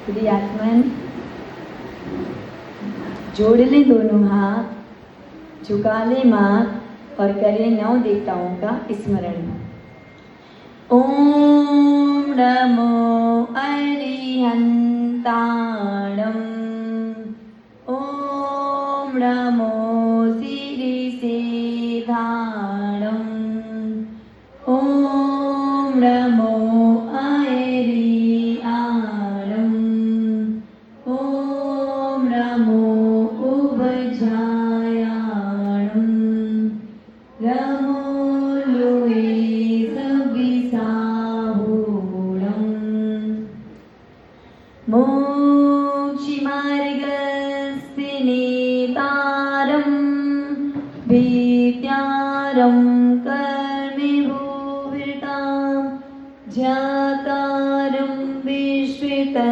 प्रियात्मन, जोड़ लें दोनों हाथ, झुका लें माथ और करें 9 देवताओं का स्मरण। ओम नमो अरिहंताणं, ओम नमो सिरिसेधाणं, ओम नमो आयरियाणं, ओम नमो उभजायाणं, नमो लोये सविसाहुणं, मोक्षिमार्गस्य नेतारं, भीत्यारं कर्मिभूभृतां, ज्ञातारं विश्वतत्त्वानां,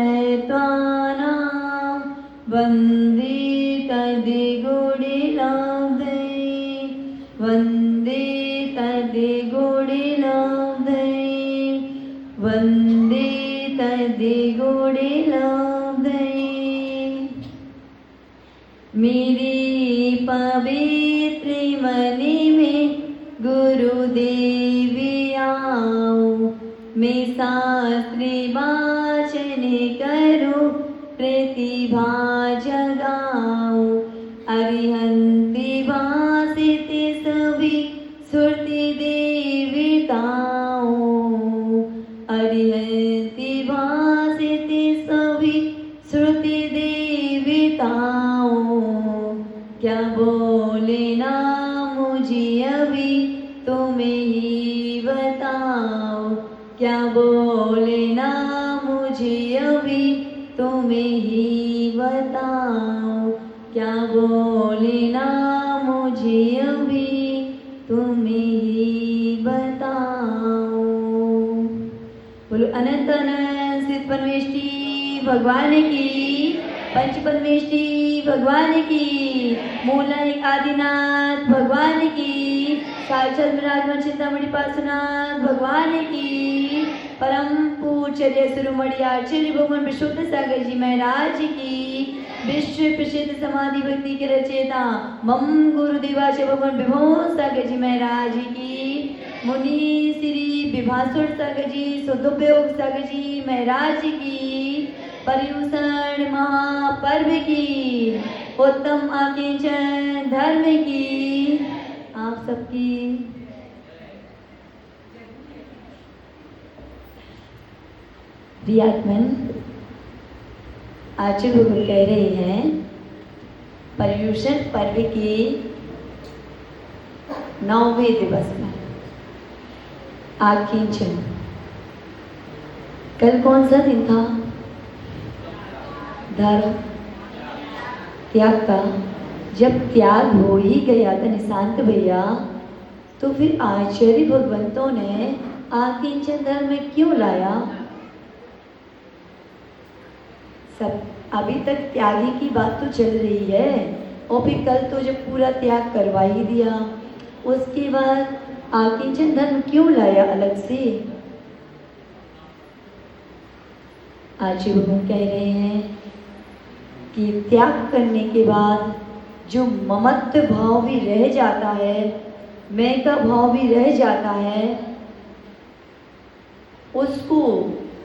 वन्दे तद्गुणिनाथये, वन्दे तद्गुणिनाथये, वन्दे तद्गुणिनाथये। मेरे पवित्र मन में गुरुदेवी आओ, मैं शास्त्र वाचन करो, प्रतिभा जगाओ, अरिहंति वासित सभी सुरति देवताओं, अरिहंति वासित सभी श्रुति देवताओं, क्या बोले ना मुझे अभी तुम्हें ही बताओ, क्या बोले ना मुझे अभी तुम्हें ही बताओ, क्या बोले ना मुझे अभी तुम्हें ही बताओ। बोलो अनंत अनंत सिद्ध परमेष्टि भगवान की, पंच परमेष्टि भगवान की, मूलाय आदिनाथ भगवान की, साक्षात विराजमान चिंतामणि पार्श्वनाथ भगवान की, परम पूज्य शिरोमणि आचार्य भगवान विशुद्ध सागर जी महाराज की, विश्व प्रसिद्ध समाधि भक्ति के रचयिता मम गुरुदेवाचार्य भगवान विभो सागर जी महाराज की, मुनि श्री विभासुर सागर जी सुदुपयोग सागर जी महाराज की, पर्युषण महापर्व की, उत्तम आकिंचन धर्म की, आप सबकी प्रियात्मन। आचार्य गुरु कह रहे हैं पर्युषण पर्व के 9वें दिवस में आकिंचन। कल कौन सा दिन था? धर्म त्याग का। जब त्याग हो ही गया था निशांत भैया, तो फिर आचार्य भगवंतों ने आकिंचन धर्म में क्यों लाया? सब अभी तक त्यागी की बात तो चल रही है, और फिर कल तो जब पूरा त्याग करवा ही दिया, उसके बाद आकिंचन धर्म क्यों लाया अलग से? आचार्य भगवान कह रहे हैं कि त्याग करने के बाद जो ममत्व भाव भी रह जाता है, मैं का भाव भी रह जाता है, उसको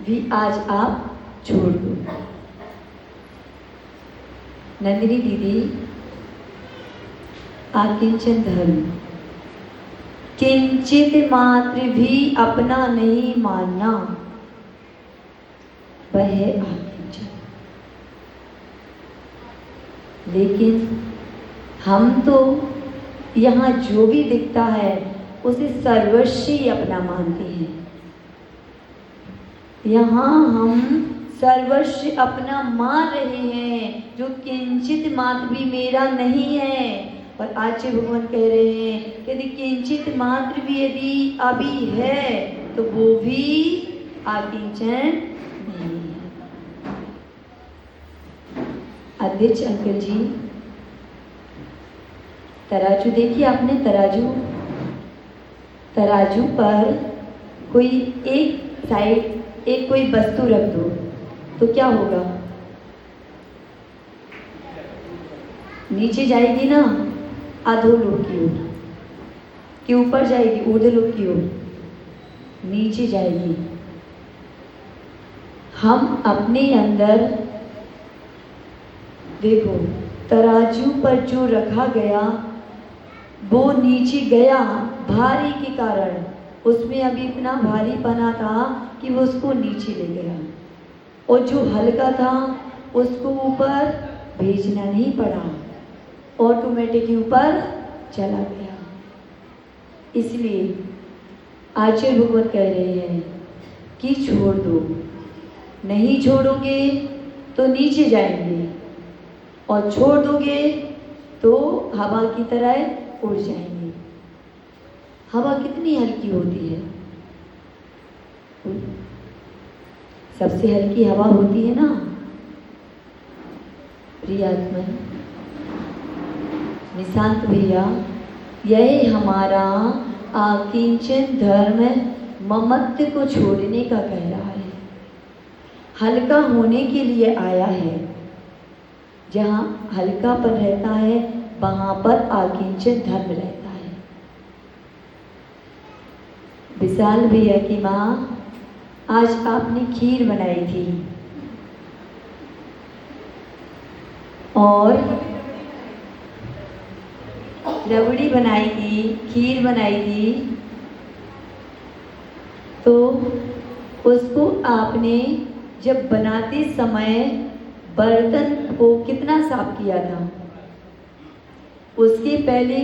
भी आज आप छोड़ दो। नंदिनी दीदी, आकिंचन धर्म किंचित मात्र भी अपना नहीं मानना, वह है आकिंचन। लेकिन हम तो यहाँ जो भी दिखता है उसे सर्वस्वी अपना मानते हैं। यहाँ हम सर्वस्व अपना मान रहे हैं, जो किंचित मात्र भी मेरा नहीं है। और आचार्य भगवान कह रहे हैं कि यदि किंचित मात्र भी यदि अभी है तो वो भी आकिंचन नहीं है। अध्यक्ष अंकल जी, तराजू देखिए आपने, तराजू पर कोई एक साइड एक कोई वस्तु रख दो तो क्या होगा? नीचे जाएगी ना अधोलोक की ओर, कि ऊपर जाएगी ऊर्ध्वलोक की ओर, नीचे जाएगी। हम अपने अंदर देखो, तराजू पर जो रखा गया वो नीचे गया भारी के कारण, उसमें अभी इतना भारी बना था कि वो उसको नीचे ले गया, और जो हल्का था उसको ऊपर भेजना नहीं पड़ा, ऑटोमेटिक ऊपर चला गया। इसलिए आचार्य भगवत कह रहे हैं कि छोड़ दो, नहीं छोड़ोगे तो नीचे जाएंगे, और छोड़ दोगे तो हवा की तरह उड़ जाएंगे। हवा कितनी हल्की होती है, सबसे हल्की हवा होती है ना प्रियात्मन निशांत भैया। यह हमारा आकिंचन धर्म ममत्व को छोड़ने का कह रहा है, हल्का होने के लिए आया है। जहाँ हल्कापन रहता है वहाँ पर आकिंचन धर्म रहता है। विशाल भैया की माँ, आज आपने खीर बनाई थी और रबड़ी बनाई थी, खीर बनाई थी, तो उसको आपने जब बनाते समय बर्तन को कितना साफ किया था? उसके पहले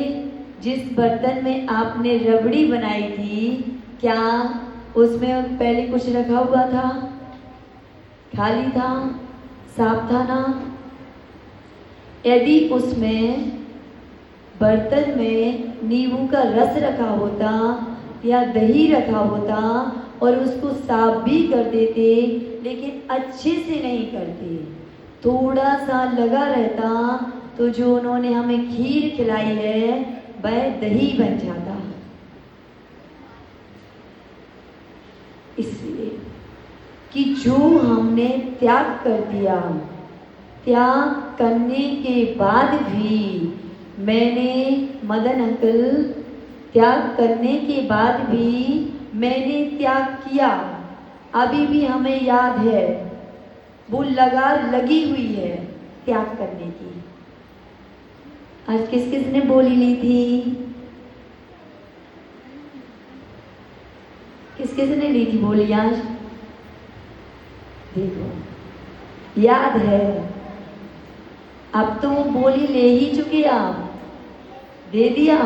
जिस बर्तन में आपने रबड़ी बनाई थी, क्या उसमें पहले कुछ रखा हुआ था? खाली था, साफ था ना? यदि उसमें बर्तन में नींबू का रस रखा होता या दही रखा होता और उसको साफ भी कर देते, लेकिन अच्छे से नहीं करते, थोड़ा सा लगा रहता, तो जो उन्होंने हमें खीर खिलाई है वह दही बन जाता। इसलिए कि जो हमने त्याग कर दिया, त्याग करने के बाद भी मैंने, मदन अंकल, त्याग करने के बाद भी मैंने त्याग किया, अभी भी हमें याद है, वो लगार लगी हुई है त्याग करने की। आज किस किस ने बोली ली थी? किस किस ने ली थी बोली आज? देखो याद है, अब तो वो बोली ले ही चुके, आप दे दिया,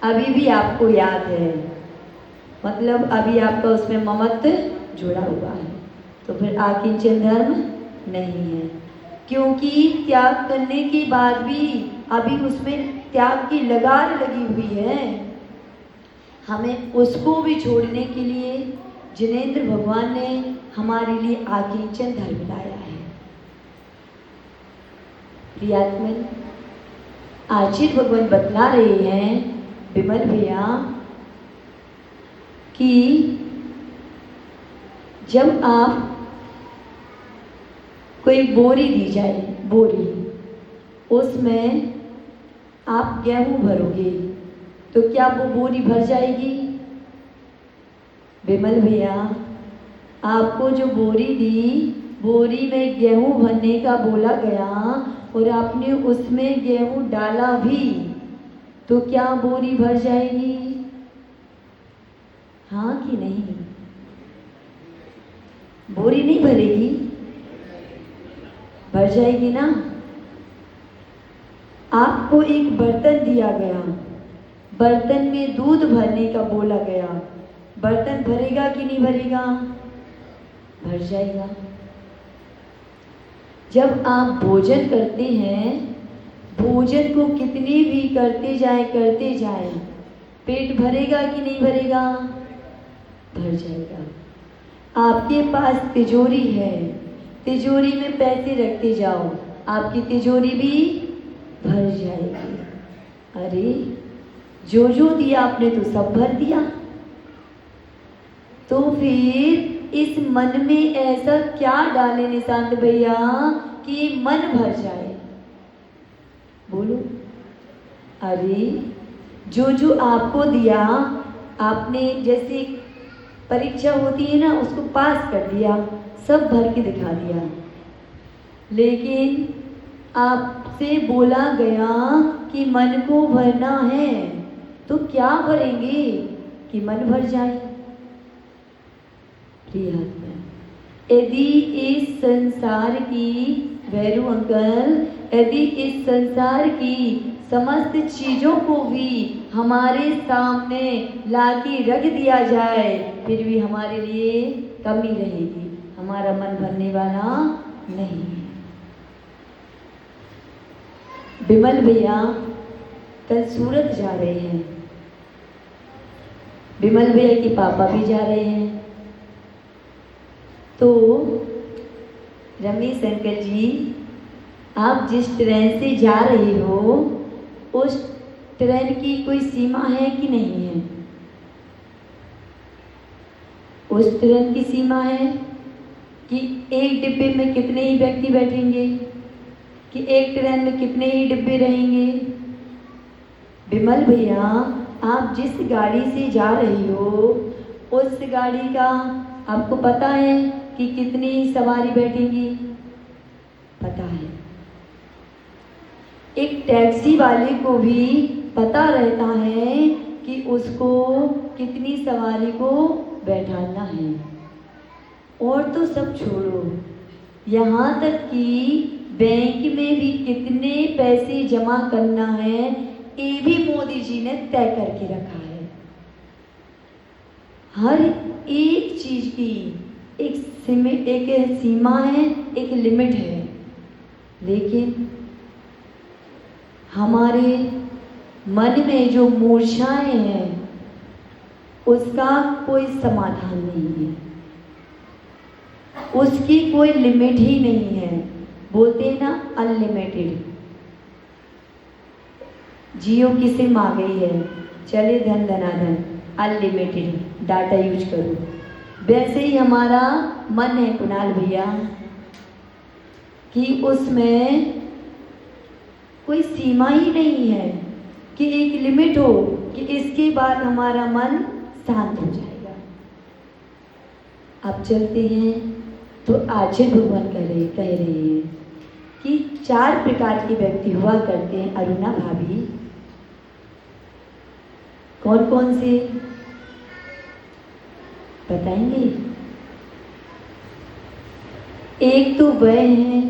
अभी भी आपको याद है, मतलब अभी आपका उसमें ममत्व जुड़ा हुआ है, तो फिर आकिंचन धर्म नहीं है, क्योंकि त्याग करने के बाद भी अभी उसमें त्याग की लगार लगी हुई है। हमें उसको भी छोड़ने के लिए जिनेंद्र भगवान ने हमारे लिए आकिंचन धर्म लाया है। प्रियात्मन, आचार्य भगवान बतला रहे हैं विमल भैया कि जब आप कोई बोरी दी जाए, बोरी, उसमें आप गेहूं भरोगे तो क्या वो बोरी भर जाएगी? विमल भैया, आपको जो बोरी दी, बोरी में गेहूं भरने का बोला गया और आपने उसमें गेहूं डाला भी, तो क्या बोरी भर जाएगी? हाँ कि नहीं? बोरी नहीं भरेगी? भर जाएगी ना? आपको एक बर्तन दिया गया, बर्तन में दूध भरने का बोला गया, बर्तन भरेगा कि नहीं भरेगा? भर जाएगा। जब आप भोजन करते हैं, भोजन को कितनी भी करते जाए, पेट भरेगा कि नहीं भरेगा? भर जाएगा। आपके पास तिजोरी है, तिजोरी में पैसे रखते जाओ, आपकी तिजोरी भी भर जाएगी। अरे जो जो दिया आपने तो सब भर दिया, तो फिर इस मन में ऐसा क्या डाले निशांत भैया कि मन भर जाए? बोलो। अरे जो जो आपको दिया, आपने जैसे परीक्षा होती है ना, उसको पास कर दिया, सब भर के दिखा दिया, लेकिन आपसे बोला गया कि मन को भरना है, तो क्या भरेंगे कि मन भर जाए। प्रिय आत्मा, यदि इस संसार की, भैरू अंकल, यदि इस संसार की समस्त चीजों को भी हमारे सामने लाके रख दिया जाए, फिर भी हमारे लिए कमी रहेगी, हमारा मन भरने वाला नहीं है। विमल भैया कल सूरत जा रहे हैं, विमल भैया के पापा भी जा रहे हैं, तो रमेश अंकल जी, आप जिस ट्रेन से जा रहे हो उस ट्रेन की कोई सीमा है कि नहीं है? उस ट्रेन की सीमा है कि एक डिब्बे में कितने ही व्यक्ति बैठेंगे, कि एक ट्रेन में कितने ही डिब्बे रहेंगे? विमल भैया, आप जिस गाड़ी से जा रही हो उस गाड़ी का आपको पता है कि कितनी सवारी बैठेंगी? पता है। एक टैक्सी वाले को भी पता रहता है कि उसको कितनी सवारी को बैठाना है। और तो सब छोड़ो, यहाँ तक कि बैंक में भी कितने पैसे जमा करना है, ये भी मोदी जी ने तय करके रखा है। हर एक चीज की एक सीमा है, एक लिमिट है, लेकिन हमारे मन में जो मूर्छाएं हैं उसका कोई समाधान नहीं है, उसकी कोई लिमिट ही नहीं है। बोलते हैं ना अनलिमिटेड। जियो की सिम आ गई है, चले धन धनाधन, अनलिमिटेड डाटा यूज करो। वैसे ही हमारा मन है कुणाल भैया कि उसमें कोई सीमा ही नहीं है, कि एक लिमिट हो कि इसके बाद हमारा मन शांत हो जाएगा। अब चलते हैं तो आचार्य भगवान कह रहे हैं कि 4 प्रकार के व्यक्ति हुआ करते हैं। अरुणा भाभी, कौन कौन से बताएंगे? एक तो वह हैं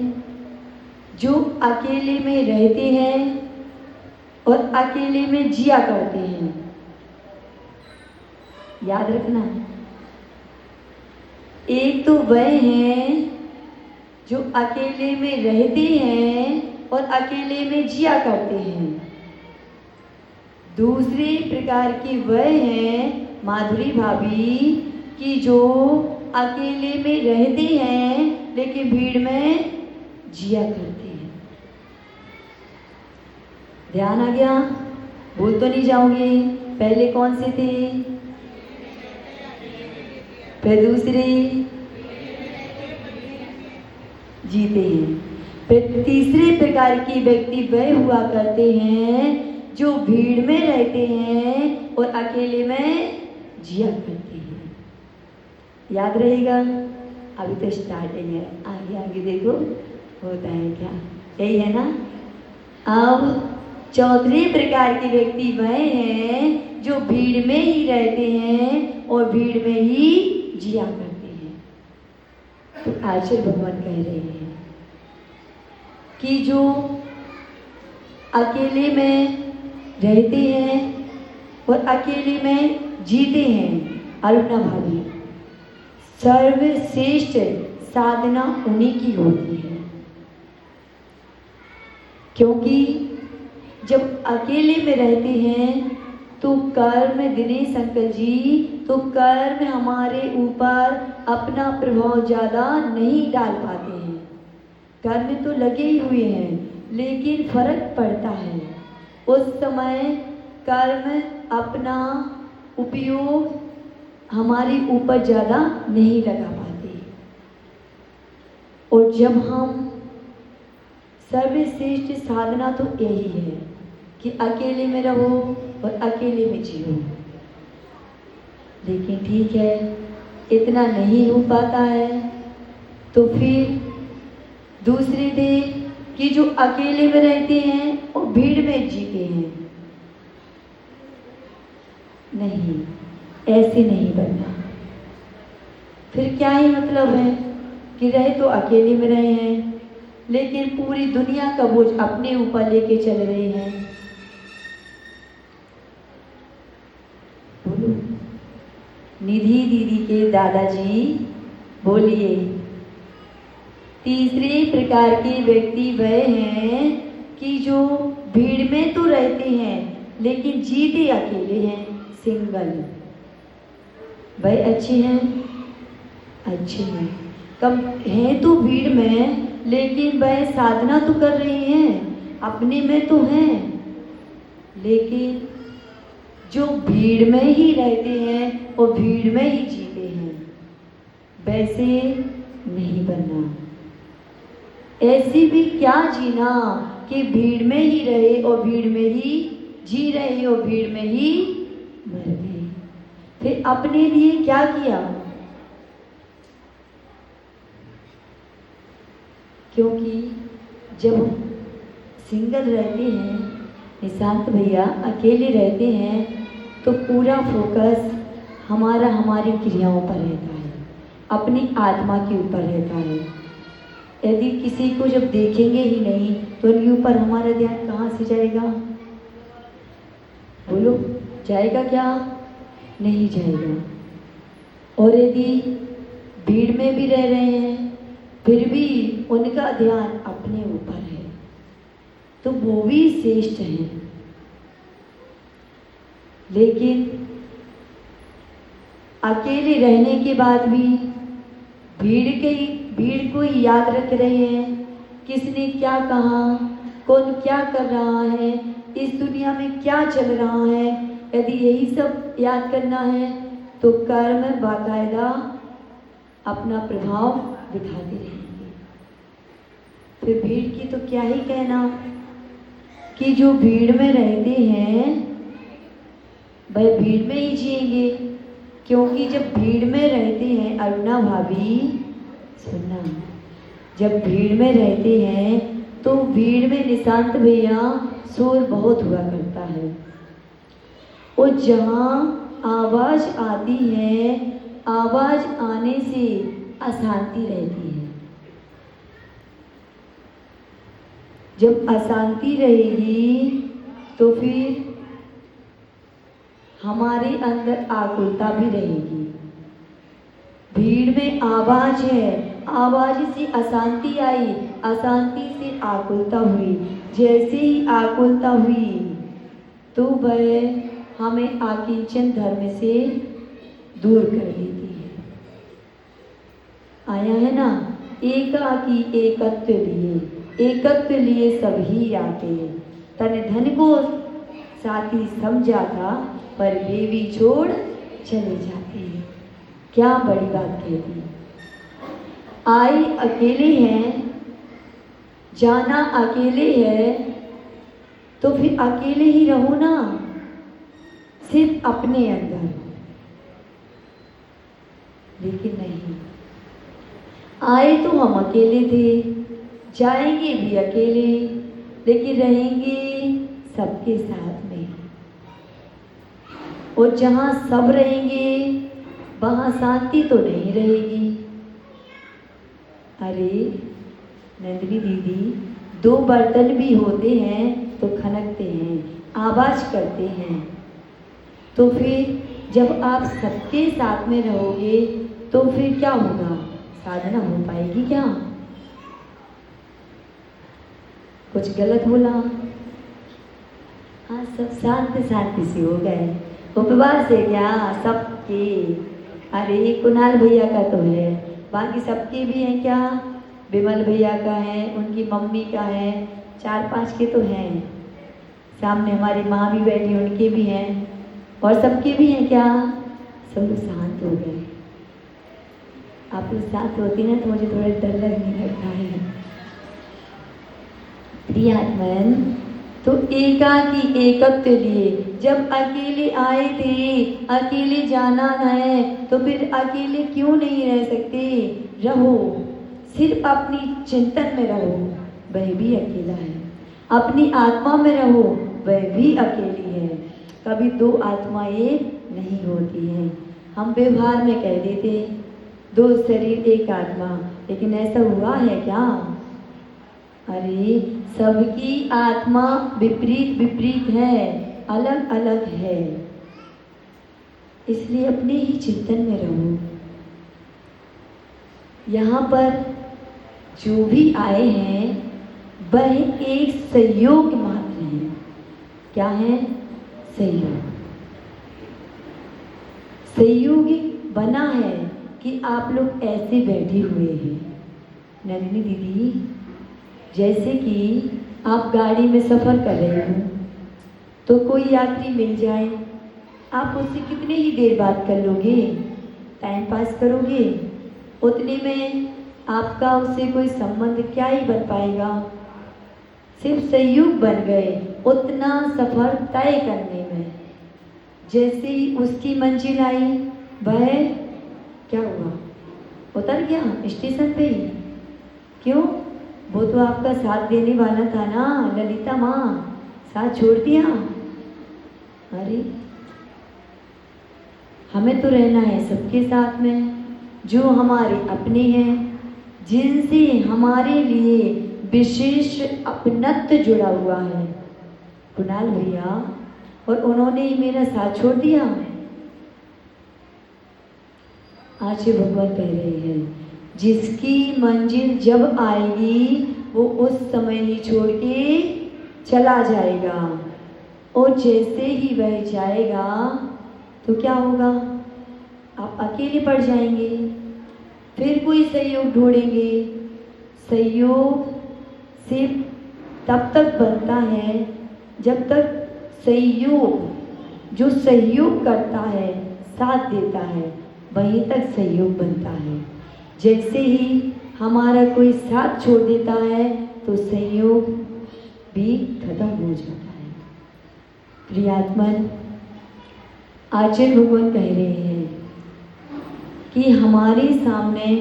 जो अकेले में रहते हैं और अकेले में जिया करते हैं। याद रखना। एक तो वह हैं जो अकेले में रहते हैं और अकेले में जिया करते हैं। दूसरे प्रकार की वह हैं माधुरी भाभी कि जो अकेले में रहते हैं लेकिन भीड़ में जिया करते हैं। ध्यान आ गया? भूल तो नहीं जाओगे? पहले कौन से थे, फिर दूसरे जीते हैं, फिर तीसरे प्रकार की व्यक्ति वह हुआ करते हैं जो भीड़ में रहते हैं और अकेले में जिया करते हैं। याद रहेगा? अभी तो स्टार्टिंग है, आगे आगे देखो होता है क्या। यही है ना? अब चौथे प्रकार के व्यक्ति वह हैं जो भीड़ में ही रहते हैं और भीड़ में ही जिया करते हैं। तो आचार्य भगवान कह रहे हैं कि जो अकेले में रहते हैं और अकेले में जीते हैं, अरुणा भाभी, सर्वश्रेष्ठ साधना उन्हीं की होती है। क्योंकि जब अकेले में रहते हैं तो कर्म, दिनेश अंकल जी, तो कर्म हमारे ऊपर अपना प्रभाव ज़्यादा नहीं डाल पाते हैं। कर्म तो लगे ही हुए हैं लेकिन फर्क पड़ता है। उस समय कर्म अपना उपयोग हमारे ऊपर ज़्यादा नहीं लगा पाते। और जब हम सर्वश्रेष्ठ साधना तो यही है कि अकेले में रहो और अकेले में जियो। लेकिन ठीक है, इतना नहीं हो पाता है तो फिर दूसरे थे कि जो अकेले में रहते हैं और भीड़ में जीते हैं। नहीं, ऐसे नहीं बनना। फिर क्या ही मतलब है कि रहे तो अकेले में रहे हैं, लेकिन पूरी दुनिया का बोझ अपने ऊपर लेके चल रहे हैं। बोलो, निधि दीदी के दादाजी बोलिए। तीसरे प्रकार के व्यक्ति वह हैं कि जो भीड़ में तो रहते हैं लेकिन जीते अकेले हैं, सिंगल। वह अच्छे हैं, अच्छे हैं, कम हैं तो भीड़ में, लेकिन वह साधना तो कर रहे हैं, अपने में तो हैं। लेकिन जो भीड़ में ही रहते हैं और भीड़ में ही जीते हैं, वैसे नहीं बनना। ऐसे भी क्या जीना कि भीड़ में ही रहे और भीड़ में ही जी रहे और भीड़ में ही मर गए। फिर अपने लिए क्या किया? क्योंकि जब हम सिंगल रहते हैं, निशांत भैया अकेले रहते हैं, तो पूरा फोकस हमारा हमारी क्रियाओं पर रहता है, अपनी आत्मा के ऊपर रहता है। यदि किसी को जब देखेंगे ही नहीं तो उनके ऊपर हमारा ध्यान कहाँ से जाएगा? बोलो, जाएगा क्या? नहीं जाएगा। और यदि भीड़ में भी रह रहे हैं फिर भी उनका ध्यान अपने ऊपर है, तो वो भी श्रेष्ठ हैं। लेकिन अकेले रहने के बाद भी भीड़ को ही याद रख रहे हैं, किसने क्या कहा, कौन क्या कर रहा है, इस दुनिया में क्या चल रहा है। यदि यही सब याद करना है तो कर्म बाकायदा अपना प्रभाव दिखाते रहेंगे। फिर भीड़ की तो क्या ही कहना कि जो भीड़ में रहते हैं वह भीड़ में ही जिएंगे। क्योंकि जब भीड़ में रहते हैं, अरुणा भाभी सुनना, जब भीड़ में रहते हैं तो भीड़ में निशांत भैया शोर बहुत हुआ करता है, और जहाँ आवाज आती है, आवाज आने से अशांति रहती है। जब अशांति रहेगी तो फिर हमारे अंदर आकुलता भी रहेगी। भीड़ में आवाज है, आवाज से अशांति आई, अशांति से आकुलता हुई, जैसे ही आकुलता हुई तो वह हमें आकिंचन धर्म से दूर कर देती है। आया है ना, एकाकी एकत्व लिए, एकत्व लिए सभी आते। तन धन को साथी समझा था, पर बेबी छोड़ चले जाते हैं। क्या बड़ी बात कहती। आई अकेले हैं, जाना अकेले है, तो फिर अकेले ही रहो ना, सिर्फ अपने अंदर। लेकिन नहीं, आए तो हम अकेले थे, जाएंगे भी अकेले, लेकिन रहेंगे सबके साथ में। और जहाँ सब रहेंगे वहाँ शांति तो नहीं रहेगी। अरे नंदिनी दीदी, दो बर्तन भी होते हैं तो खनकते हैं, आवाज करते हैं। तो फिर जब आप सबके साथ में रहोगे तो फिर क्या होगा? साधना हो पाएगी क्या? कुछ गलत बोला? हाँ, सब शांति शांति से हो गए। उपवास है क्या सबके? अरे कुणाल भैया का तो है, बाकी सबके भी हैं क्या? विमल भैया का है, उनकी मम्मी का है, 4-5 के तो हैं। सामने हमारी माँ भी बैठी, उनके भी हैं, और सबके भी हैं क्या? सब लोग शांत हो गए। आप लोग शांत होती ना तो मुझे थोड़ा डर लगने लगता है। प्रियात्मन, तो एकाकी एकत्व लिए जब अकेले आए थे, अकेले जाना है तो फिर अकेले क्यों नहीं रह सकते? रहो, सिर्फ अपनी चिंतन में रहो, वह भी अकेला है। अपनी आत्मा में रहो, वह भी अकेली है। कभी दो आत्माएं नहीं होती हैं। हम व्यवहार में कह देते दो शरीर एक आत्मा, लेकिन ऐसा हुआ है क्या? अरे सबकी आत्मा विपरीत विपरीत है, अलग अलग है। इसलिए अपने ही चिंतन में रहो। यहाँ पर जो भी आए हैं वह एक सहयोग मात्र है। क्या है? सहयोग। सहयोगी बना है कि आप लोग ऐसे बैठे हुए हैं। नंदिनी दीदी, जैसे कि आप गाड़ी में सफ़र कर रहे हो तो कोई यात्री मिल जाए, आप उससे कितने ही देर बात कर लोगे? टाइम पास करोगे? उतने में आपका उससे कोई संबंध क्या ही बन पाएगा? सिर्फ सहयोग बन गए उतना सफ़र तय करने में। जैसे ही उसकी मंजिल आई, वह क्या हुआ? उतर गया स्टेशन पे ही। क्यों? वो तो आपका साथ देने वाला था ना, ललिता माँ, साथ छोड़ दिया। अरे हमें तो रहना है सबके साथ में, जो हमारे अपने हैं, जिनसे हमारे लिए विशेष अपनत्व जुड़ा हुआ है। कुणाल भैया, और उन्होंने ही मेरा साथ छोड़ दिया। आज ये भगवान कह रहे हैं, जिसकी मंजिल जब आएगी वो उस समय ही छोड़ के चला जाएगा, और जैसे ही वह जाएगा तो क्या होगा? आप अकेले पड़ जाएंगे, फिर कोई सहयोग ढूंढेंगे। सहयोग सिर्फ तब तक बनता है जब तक सहयोग, जो सहयोग करता है, साथ देता है, वहीं तक सहयोग बनता है। जैसे ही हमारा कोई साथ छोड़ देता है तो सहयोग भी खत्म हो जाता है। प्रियात्मन, आचार्य भगवान कह रहे हैं कि हमारे सामने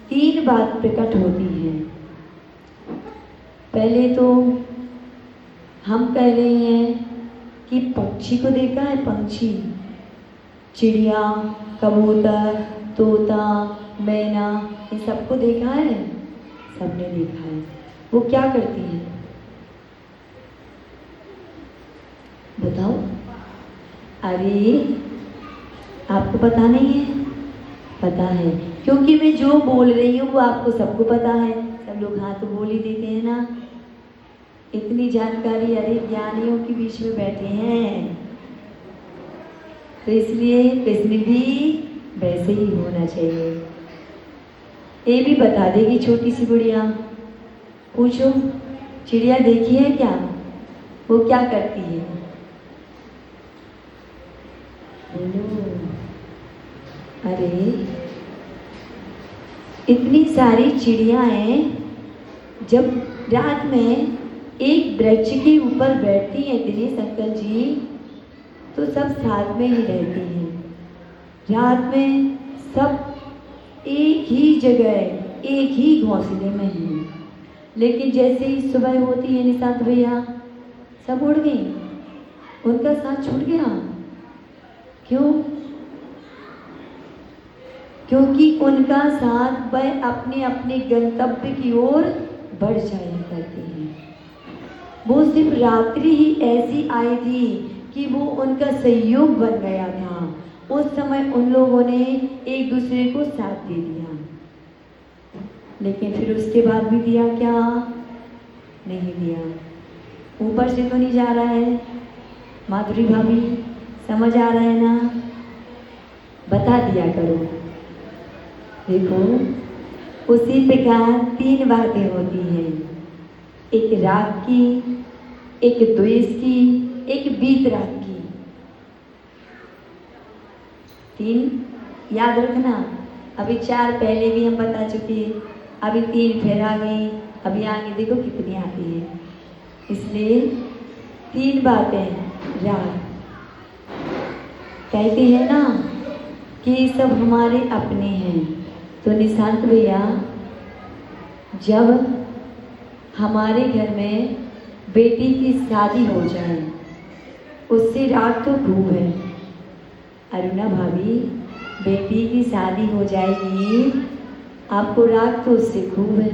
तीन बात प्रकट होती है। पहले तो हम कह रहे हैं कि पक्षी को देखा है? पंछी, चिड़िया, कबूतर, तोता, मैना, इन सबको देखा है? सबने देखा है। वो क्या करती है बताओ? अरे आपको पता नहीं है? पता है, क्योंकि मैं जो बोल रही हूँ वो आपको सबको पता है। सब लोग हाँ तो बोल ही देते हैं ना। इतनी जानकारी अरे ज्ञानियों के बीच में बैठे हैं, तो इसलिए प्रश्न भी वैसे ही होना चाहिए। ये भी बता देगी छोटी सी गुड़िया। पूछो, चिड़िया देखी है क्या? वो क्या करती है? बोलो। अरे इतनी सारी चिड़ियाएं जब रात में एक वृक्ष के ऊपर बैठती हैं दिनेश अंकल जी, तो सब साथ में ही रहती हैं। रात में सब एक ही जगह, एक ही घोंसले में हैं। लेकिन जैसे ही सुबह होती है निशांत भैया, सब उड़ गई, उनका साथ छूट गया। क्यों? क्योंकि उनका साथ वह अपने अपने गंतव्य की ओर बढ़ जाया करते हैं। वो सिर्फ रात्रि ही ऐसी आई थी कि वो उनका सहयोग बन गया था। उस समय उन लोगों ने एक दूसरे को साथ दे दिया, लेकिन फिर उसके बाद भी दिया क्या? नहीं दिया। ऊपर से तो नहीं जा रहा है। माधुरी भाभी, समझ आ रहा है ना? बता दिया करो। देखो, उसी प्रकार तीन बातें होती हैं, एक राग की, एक द्वेष की, एक वीतराग की। तीन याद रखना। अभी चार पहले भी हम बता चुके, अभी तीन फिर आ गई, अभी आगे देखो कितनी आती है। इसलिए 3 बातें राग। कहते हैं ना कि सब हमारे अपने हैं। तो निशांत भैया, जब हमारे घर में बेटी की शादी हो जाए उससे राग तो खूब है। अरुणा भाभी, बेटी की शादी हो जाएगी, आपको राग तो उससे खूब है,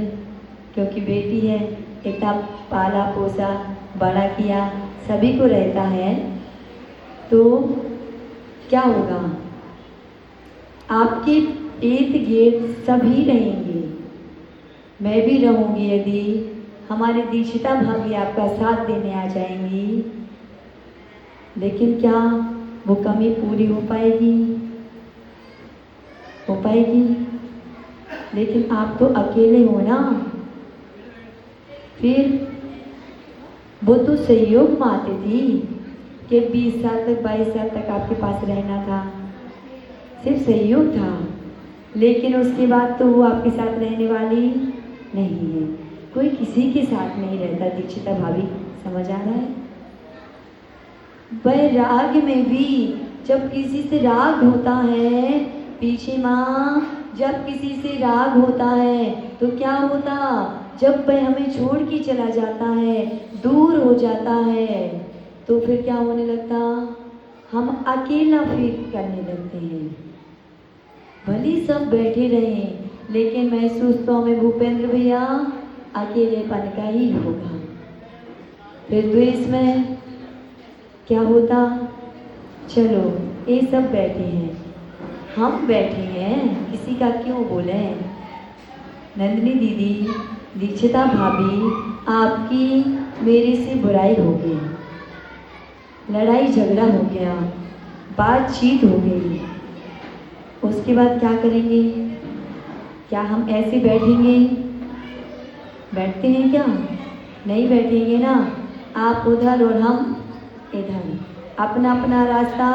क्योंकि बेटी है, इतना पाला पोसा बड़ा किया, सभी को रहता है। तो क्या होगा, आपके इर्द गिर्द सभी रहेंगे, मैं भी रहूँगी। यदि हमारी दीक्षिता भाभी आपका साथ देने आ जाएंगी, लेकिन क्या वो कमी पूरी हो पाएगी? हो पाएगी? लेकिन आप तो अकेले हो ना। फिर वो तो सहयोग माते थी कि 20 साल तक 22 साल तक आपके पास रहना था, सिर्फ सहयोग था। लेकिन उसके बाद तो वो आपके साथ रहने वाली नहीं है। कोई किसी के साथ नहीं रहता दीक्षिता भाभी, समझ आ रहा है? वैराग में भी जब किसी से राग होता है, पीछे माँ, जब किसी से राग होता है तो क्या होता, जब वह हमें छोड़ के चला जाता है, दूर हो जाता है, तो फिर क्या होने लगता, हम अकेला फील करने लगते हैं। भले सब बैठे रहें, लेकिन महसूस तो हमें भूपेंद्र भैया अकेलेपन का ही होगा। फिर द्वेष में क्या होता, चलो ये सब बैठे हैं, हम बैठे हैं, किसी का क्यों बोले। नंदिनी दीदी, दीक्षिता भाभी, आपकी मेरे से बुराई हो गई, लड़ाई झगड़ा हो गया, बातचीत हो गई, उसके बाद क्या करेंगे? क्या हम ऐसे बैठेंगे? बैठते हैं क्या? नहीं बैठेंगे ना। आप उधर और हम इधर, अपना अपना रास्ता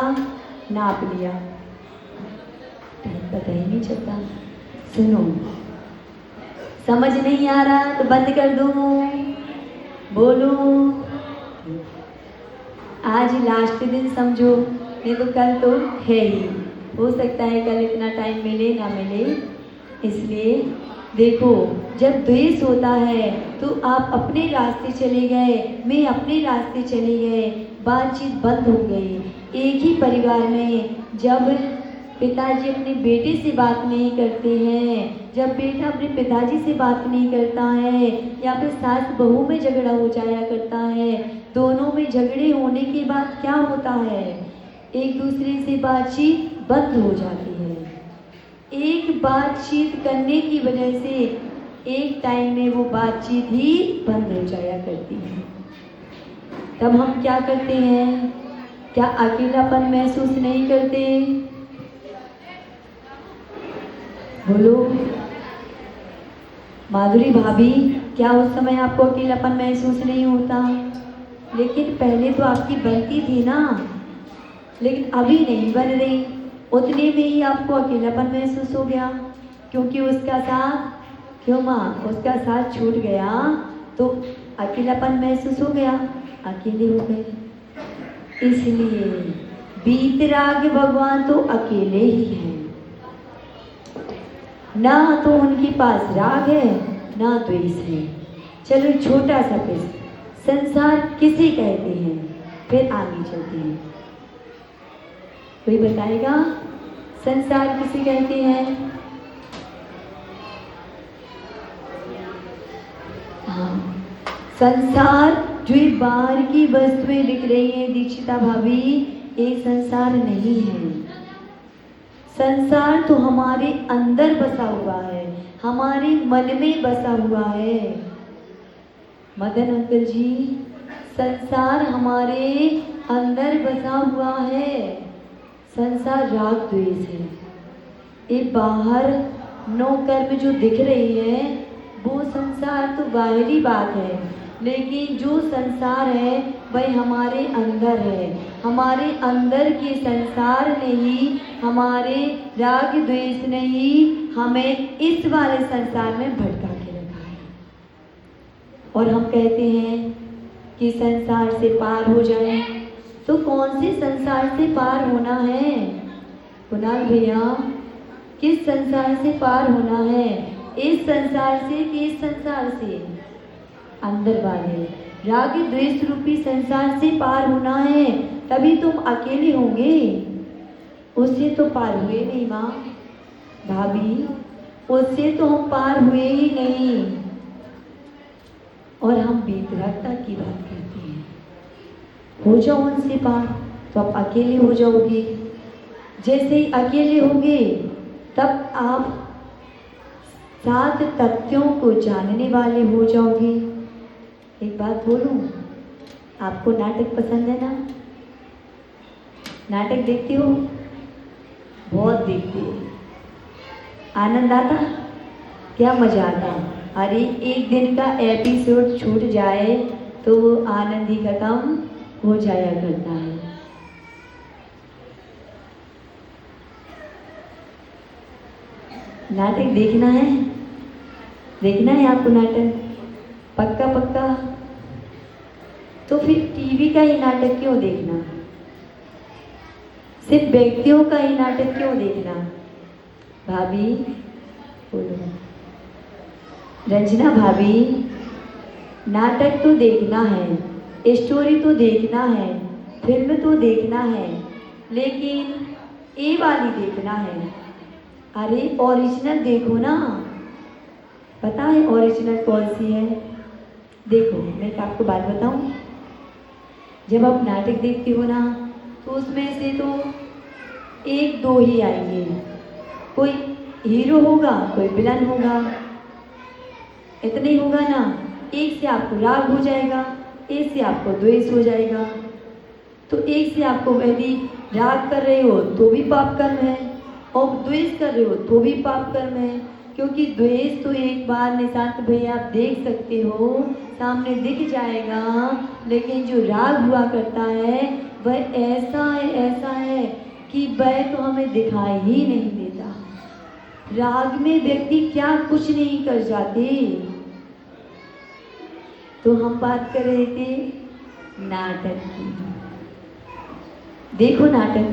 नाप लिया, पता ही नहीं चलता। सुनो, समझ नहीं आ रहा तो बंद कर दूं, बोलूं? आज लास्ट दिन समझो, नहीं तो कल तो है ही, हो सकता है कल इतना टाइम मिले ना मिले। इसलिए देखो, जब द्वेष होता है तो आप अपने रास्ते चले गए, मैं अपने रास्ते चले गए, बातचीत बंद हो गई। एक ही परिवार में जब पिताजी अपने बेटे से बात नहीं करते हैं, जब बेटा अपने पिताजी से बात नहीं करता है, या फिर सास बहू में झगड़ा हो जाया करता है, दोनों में झगड़े होने के बाद क्या होता है, एक दूसरे से बातचीत बंद हो जाती है। एक बातचीत करने की वजह से एक टाइम में वो बातचीत ही बंद हो जाया करती है। तब हम क्या करते हैं? क्या अकेलापन महसूस नहीं करते? बोलो माधुरी भाभी, क्या उस समय आपको अकेलापन महसूस नहीं होता? लेकिन पहले तो आपकी बनती थी ना, लेकिन अभी नहीं बन रही, उतने में ही आपको अकेलापन महसूस हो गया, क्योंकि उसका साथ, क्यों माँ, उसका साथ छूट गया तो अकेलापन महसूस हो गया, अकेले हो गए। इसलिए बीतराग भगवान तो अकेले ही हैं, ना तो उनके पास राग है ना द्वेष है। चलो छोटा सा प्रश्न, संसार किसे कहते हैं? फिर आगे चलते हैं। कोई बताएगा संसार किसे कहते हैं? हाँ, संसार जो ये बाहर की वस्तुएं दिख रही हैं दीक्षिता भाभी, ये संसार नहीं है। संसार तो हमारे अंदर बसा हुआ है, हमारे मन में बसा हुआ है। मदन अंकल जी, संसार हमारे अंदर बसा हुआ है। संसार राग द्वेष है। ये बाहर 9 कर्म जो दिख रही है वो संसार तो बाहरी बात है, लेकिन जो संसार है वह हमारे अंदर है। हमारे अंदर के संसार ने ही, हमारे राग द्वेष ने ही हमें इस वाले संसार में भटका के रखा है। और हम कहते हैं कि संसार से पार हो जाए। तो कौन से संसार से पार होना है कुणाल भैया? किस संसार से पार होना है? इस संसार से कि इस संसार से? अंदर वाले राग द्वेष रूपी संसार से पार होना है, तभी तुम अकेले होंगे। उससे तो पार हुए नहीं माँ भाभी, उससे तो हम पार हुए ही नहीं। और हम बेतरकता की बात करते हैं। हो जाओ उनसे पार तो आप अकेले हो जाओगे। जैसे ही अकेले होंगे तब आप 7 तथ्यों को जानने वाले हो जाओगे। एक बात बोलूं, आपको नाटक पसंद है ना? नाटक देखते हो? बहुत देखते हो। आनंद आता? क्या मजा आता? अरे एक दिन का एपिसोड छूट जाए तो वो आनंद ही खत्म हो जाया करता है। नाटक देखना है? देखना है आपको नाटक? पक्का पक्का? तो फिर टीवी का ही नाटक क्यों देखना? सिर्फ व्यक्तियों का ही नाटक क्यों देखना? भाभी बोलो। रंजना भाभी, नाटक तो देखना है, स्टोरी तो देखना है, फिल्म तो देखना है, लेकिन ये वाली देखना है। अरे ओरिजिनल देखो ना। पता है ओरिजिनल कौन सी है? देखो मैं एक आपको बात बताऊं, जब आप नाटक देखते हो ना तो उसमें से तो 1-2 ही आएंगे। कोई हीरो होगा, कोई विलन होगा, इतना ही होगा ना। एक से आपको राग हो जाएगा, एक से आपको द्वेष हो जाएगा। तो एक से आपको यदि राग कर रहे हो तो भी पाप कर्म है, और द्वेष कर रहे हो तो भी पाप कर्म है। क्योंकि द्वेष तो एक बार निशांत भैया आप देख सकते हो, सामने दिख जाएगा, लेकिन जो राग हुआ करता है वह ऐसा है कि वह तो हमें दिखाई ही नहीं देता। राग में व्यक्ति क्या कुछ नहीं कर जाते। तो हम बात कर रहे थे नाटक की। देखो नाटक,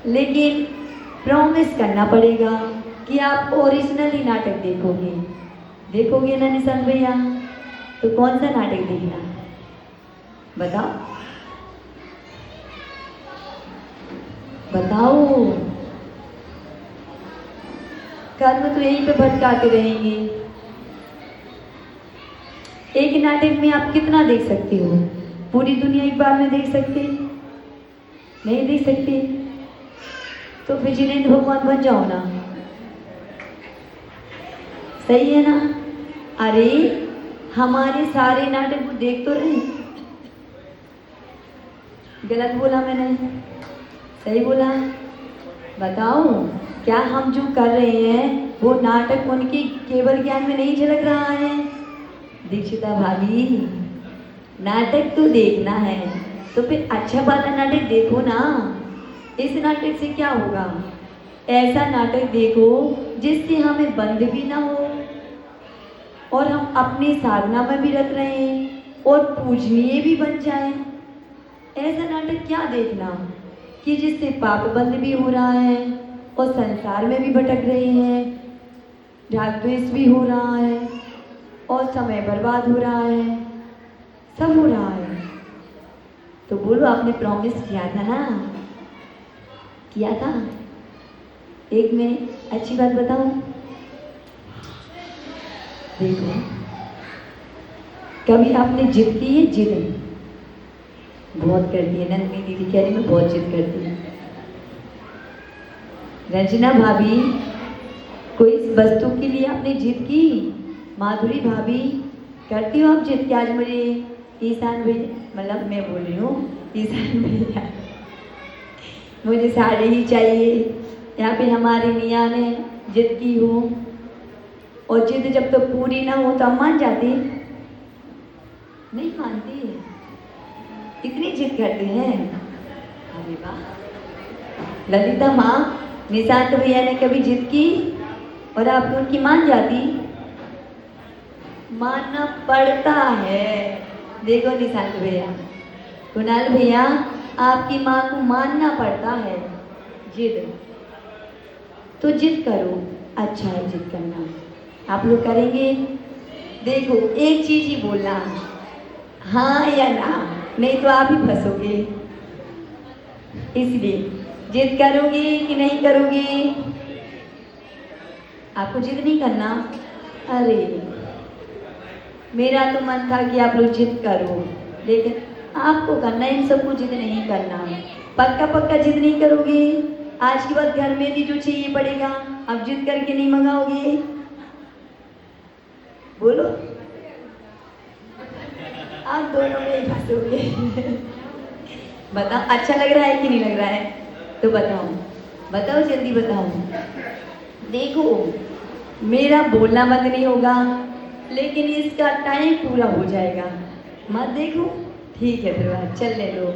लेकिन प्रॉमिस करना पड़ेगा कि आप ओरिजिनल ही नाटक देखोगे। देखोगे ना निशांत भैया? तो कौन सा नाटक देखना बताओ? बताओ। कर्म तो यहीं पे भटकाते रहेंगे। एक नाटक में आप कितना देख सकते हो? पूरी दुनिया एक बार में देख सकते? नहीं देख सकते। तो फिर जिनेंद्र भगवान बन जाओ ना। सही है ना? अरे हमारे सारे नाटक को देख तो रहे। गलत बोला मैंने? सही बोला? बताओ, क्या हम जो कर रहे हैं वो नाटक उनके केवल ज्ञान में नहीं झलक रहा है? दीक्षिता भाभी, नाटक तो देखना है तो फिर अच्छा वाला नाटक देखो ना। इस नाटक से क्या होगा? ऐसा नाटक देखो जिससे हमें बंध भी ना हो और हम अपनी साधना में भी रख रहे हैं और पूजनीय भी बन जाए। ऐसा नाटक क्या देखना कि जिससे पाप बंद भी हो रहा है और संसार में भी भटक रहे हैं, राग द्वेष भी हो रहा है और समय बर्बाद हो रहा है, सब हो रहा है। तो बोलो, आपने प्रॉमिस किया था ना? किया था? एक मिनट अच्छी बात बताऊं? देखो, कभी आपने जिद की है? जिद बहुत करती है नंदिनी दीदी, कह रही मैं बहुत जिद करती हूँ। रंजना भाभी, कोई इस वस्तु के लिए आपने जिद की? माधुरी भाभी, करती हो आप जिद? क्या आज मुझे ईशान भैया, मतलब मैं बोल रही हूँ ईशान भैया, मुझे साड़ी ही चाहिए। यहाँ पे हमारी मियाँ ने जिद की हो, और जिद जब तो पूरी ना हो तो हम मान जाते? नहीं मानते, इतनी जिद करते हैं। अरे वाह, ललिता माँ, निशांत भैया ने कभी जिद की और आप उनकी मान जाती? मानना पड़ता है। देखो निशांत भैया, कुणाल भैया, आपकी माँ को मानना पड़ता है। जिद तो जिद करो, अच्छा है जिद करना। आप लोग करेंगे? देखो एक चीज ही बोलना, हाँ या ना, नहीं तो आप ही फंसोगे। इसलिए जिद करोगे कि नहीं करोगे? आपको जिद नहीं करना? अरे मेरा तो मन था कि आप लोग जिद करो, लेकिन आपको करना, इन सबको जिद नहीं करना। पक्का पक्का जिद नहीं करोगे? आज के बाद घर में भी जो चाहिए पड़ेगा, अब जिद करके नहीं मंगाओगे? बोलो, आप दोनों में ही फंसोगे। बताओ अच्छा लग रहा है कि नहीं लग रहा है? तो बताओ, बताओ जल्दी बताओ। देखो मेरा बोलना बंद नहीं होगा, लेकिन इसका टाइम पूरा हो जाएगा। मत देखो, ठीक है फिर बात चलने दो।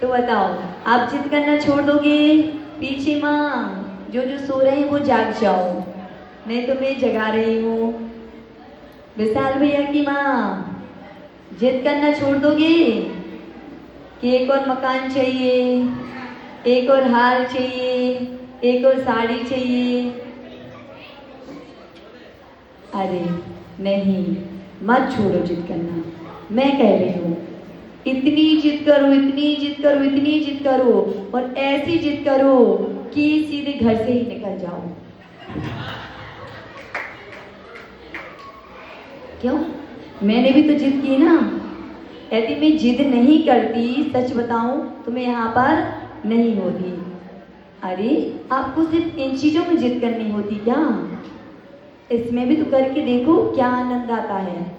तो बताओ, आप जिद करना छोड़ दोगे? पीछे माँ जो जो सो रहे हैं वो जाग जाओ, नहीं तो मैं जगा रही हूँ। विशाल भैया की माँ, जिद करना छोड़ दोगे कि एक और मकान चाहिए, एक और हार चाहिए, एक और साड़ी चाहिए? अरे नहीं, मत छोड़ो जिद करना। मैं कह रही हूँ इतनी जिद करो, इतनी जिद करो, इतनी जिद करो, और ऐसी जिद करो कि सीधे घर से ही निकल जाओ। क्यों? मैंने भी तो जिद की ना। यदि मैं जिद नहीं करती, सच बताऊं तो मैं यहाँ पर नहीं होती। अरे आपको सिर्फ इन चीजों में जिद करनी होती क्या? इसमें भी तो करके देखो क्या आनंद आता है।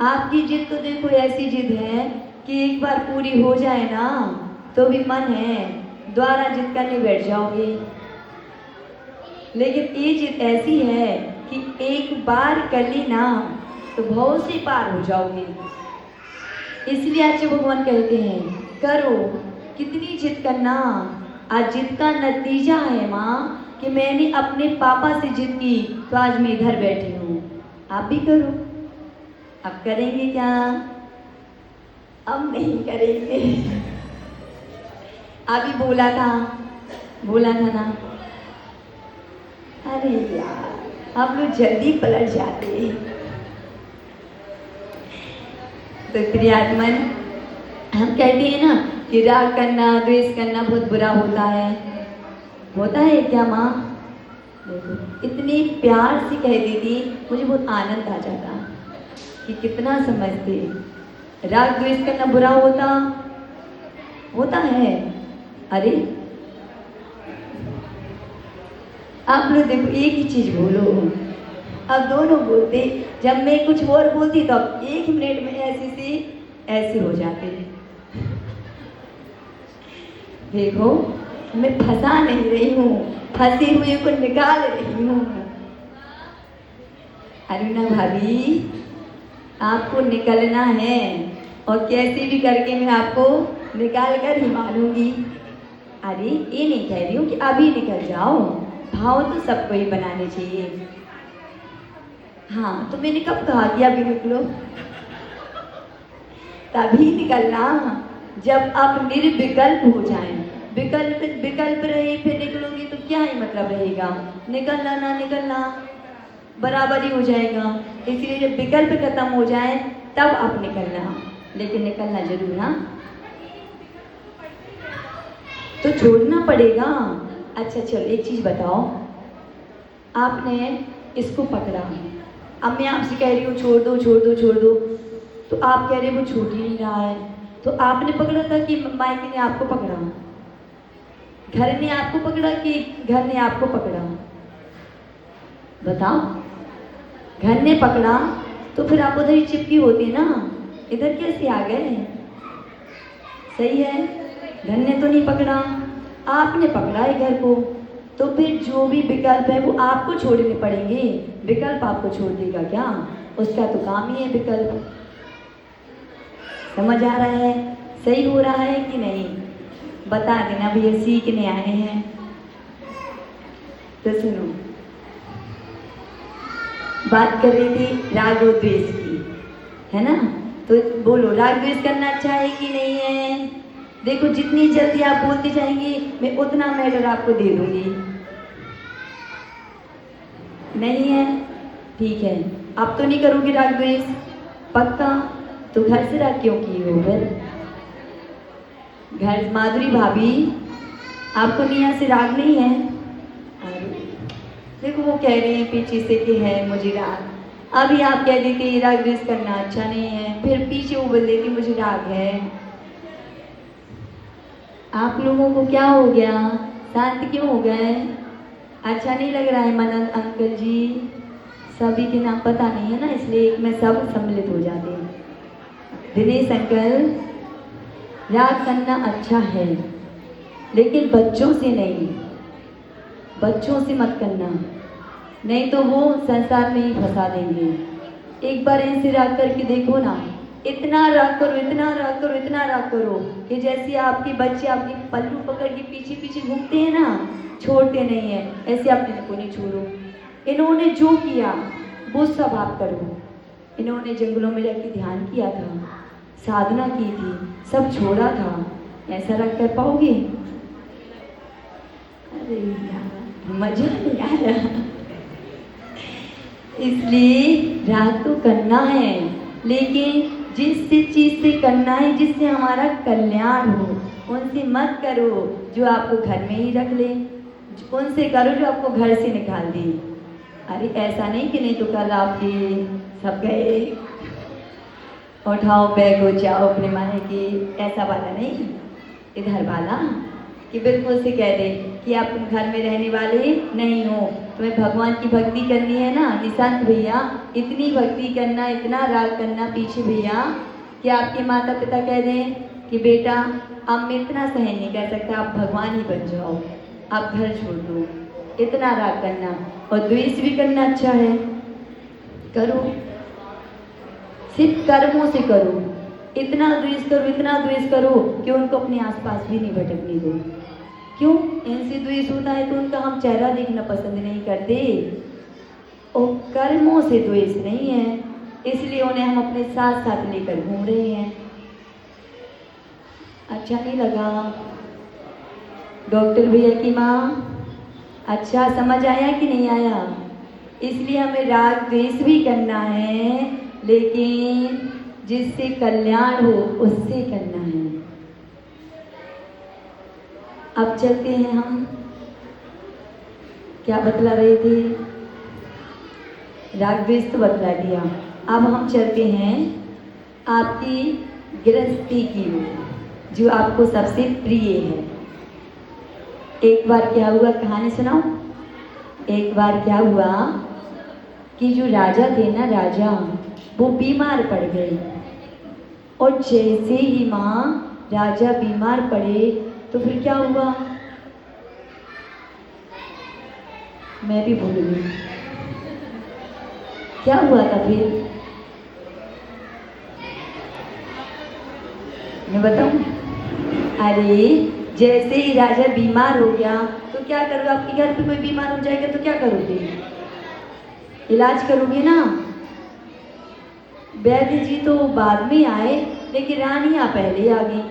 आपकी जिद तो देखो ऐसी जिद है कि एक बार पूरी हो जाए ना तो भी मन है दोबारा जिद करने बैठ जाओगे। लेकिन ये जिद ऐसी है कि एक बार कर ली ना तो भव से पार हो जाओगे। इसलिए आज भगवान कहते हैं करो, कितनी जिद करना। आज जिद का नतीजा है माँ कि मैंने अपने पापा से जिद की तो आज मैं इधर बैठी हूँ। आप भी करो। अब करेंगे क्या? अब नहीं करेंगे। अभी बोला था ना। अरे यार आप लोग जल्दी पलट जाते। तो प्रियात्मन, हम कहते हैं ना कि राग करना, द्वेष करना बहुत बुरा होता है। होता है क्या माँ? देखो इतने प्यार से कह देती, मुझे बहुत आनंद आ जाता कि कितना समझते। राग द्वेष करना बुरा होता है। अरे आप लोग देखो एक ही चीज बोलो, अब दोनों बोलते। जब मैं कुछ और बोलती तो अब 1 मिनट में ऐसे से ऐसे हो जाते। देखो मैं फंसा नहीं रही हूँ, फंसे हुए को निकाल रही हूँ। अरुणा भाभी आपको निकलना है, और कैसे भी करके मैं आपको निकाल कर ही मानूंगी। अरे ये नहीं कह रही हूँ कि अभी निकल जाओ, भाव तो सबको ही बनाने चाहिए। हाँ तो मैंने कब कहा कि अभी निकलो? तभी निकलना जब आप निर्विकल्प हो जाएं। विकल्प रहे फिर निकलोगे तो क्या ही मतलब रहेगा? निकलना ना निकलना बराबर ही हो जाएगा। इसलिए जब विकल्प खत्म हो जाए तब आप निकलना, लेकिन निकलना जरूर। हाँ तो छोड़ना पड़ेगा। अच्छा चलो एक चीज बताओ, आपने इसको पकड़ा, अब मैं आपसे कह रही हूँ छोड़ दो छोड़ दो छोड़ दो, तो आप कह रहे वो छूट ही नहीं रहा है। तो आपने पकड़ा था कि माइक ने आपको पकड़ा? घर ने आपको पकड़ा कि घर ने आपको पकड़ा? बताओ। घर ने पकड़ा तो फिर आप उधर ही चिपकी होती ना, इधर कैसे आ गए? सही है, घर ने तो नहीं पकड़ा, आपने पकड़ा है घर को। तो फिर जो भी विकल्प है वो आपको छोड़ने पड़ेंगे। विकल्प आपको छोड़ देगा क्या? उसका तो काम ही है विकल्प। समझ आ रहा है? सही हो रहा है कि नहीं? बता देना भैया, सीखने आए हैं। तो सुनो, बात कर रही थी राग और द्वेष की, है ना? तो बोलो, राग द्वेष करना अच्छा है कि नहीं है? देखो, जितनी जल्दी आप बोलते जाएंगे मैं उतना मैटर आपको दे दूंगी। नहीं है? ठीक है। आप तो नहीं करोगे राग द्वेष? पक्का? तो घर से राग क्यों की हो फिर? घर माधुरी भाभी, आपको निया से राग नहीं है? अरे देखो, वो कह रही है पीछे से कि है मुझे राग। अभी आप कह देते ये राग द्वेष करना अच्छा नहीं है, फिर पीछे वो बोल देती मुझे राग है। आप लोगों को क्या हो गया? शांत क्यों हो गए? अच्छा नहीं लग रहा है मनन अंकल जी? सभी के नाम पता नहीं है ना, इसलिए एक में सब सम्मिलित हो जाते हैं। दिनेश अंकल, राग करना अच्छा है लेकिन बच्चों से नहीं, बच्चों से मत करना, नहीं तो वो संसार में ही फंसा देंगे। एक बार ऐसे राग करके देखो ना, इतना राग करो, इतना राग करो, इतना राग करो कि जैसे आपके बच्चे आपकी पल्लू पकड़ के पीछे पीछे घूमते हैं ना, छोड़ते नहीं है, ऐसे आप इनको नहीं छोड़ो। इन्होंने जो किया वो सब आप करो। इन्होंने जंगलों में जाके ध्यान किया था, साधना की थी, सब छोड़ा था, ऐसा राग कर पाओगे? अरे यार, मजा नहीं आ रहा। इसलिए राग तो करना है, लेकिन जिस चीज से करना है जिससे हमारा कल्याण हो, उनसे मत करो जो आपको घर में ही रख ले, उनसे करो जो आपको घर से निकाल दे। अरे ऐसा नहीं कि नहीं तो कल आपके सब गए, उठाओ बैग हो जाओ अपने माने की, ऐसा वाला नहीं, इधर वाला कि बिल्कुल से कह दे कि आप तुम घर में रहने वाले नहीं हो, तुम्हें भगवान की भक्ति करनी है ना निशांत भैया, इतनी भक्ति करना, इतना राग करना पीछे भैया कि आपके माता पिता कह दें कि बेटा अब मैं इतना सहन नहीं कर सकता, आप भगवान ही बन जाओ, आप घर छोड़ दो। इतना राग करना, और द्वेष भी करना अच्छा है, करो, सिर्फ कर्मों से करो, इतना द्वेष करो, इतना द्वेष करो कि उनको अपने आसपास भी नहीं भटकने दो। क्यों? इनसे द्वेष होता है तो उनका हम चेहरा देखना पसंद नहीं करते, और कर्मों से द्वेष नहीं है, इसलिए उन्हें हम अपने साथ साथ लेकर घूम रहे हैं। अच्छा नहीं लगा? डॉक्टर भैया की माँ, अच्छा समझ आया कि नहीं आया? इसलिए हमें राग द्वेष भी करना है, लेकिन जिससे कल्याण हो उससे करना है। अब चलते हैं हम, क्या बतला रहे थे? राग द्वेष तो बतला दिया। अब हम चलते हैं आपकी गृहस्थी की ओर, जो आपको सबसे प्रिय है। एक बार क्या हुआ, कहानी सुनाओ। एक बार क्या हुआ कि जो राजा थे ना, राजा, वो बीमार पड़ गए, और जैसे ही माँ राजा बीमार पड़े तो फिर क्या हुआ, मैं भी भूल गई क्या हुआ था फिर, मैं बताऊं? अरे जैसे ही राजा बीमार हो गया तो क्या करोगे? आपके घर पे कोई बीमार हो जाएगा तो क्या करोगे? इलाज करोगे ना। वैद्य जी तो बाद में आए, लेकिन रानियां पहले आ गई,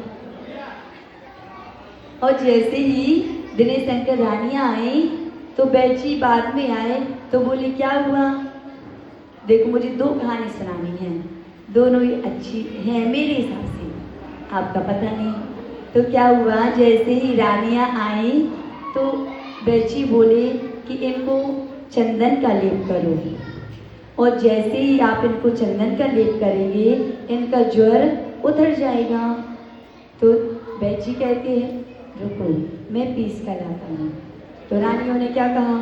और जैसे ही दिनेश शंकर रानियां आई तो वैद्य जी बाद में आए तो बोले क्या हुआ? देखो, मुझे दो कहानी सुनानी है, दोनों ही अच्छी हैं मेरे हिसाब से, आपका पता नहीं। तो क्या हुआ, जैसे ही रानियां आई तो वैद्य बोले कि इनको चंदन का लेप करो, और जैसे ही आप इनको चंदन का लेप करेंगे इनका ज्वर उतर जाएगा। तो वैद्य कहते हैं रुको मैं पीस कर लाता हूँ। तो रानियों ने क्या कहा,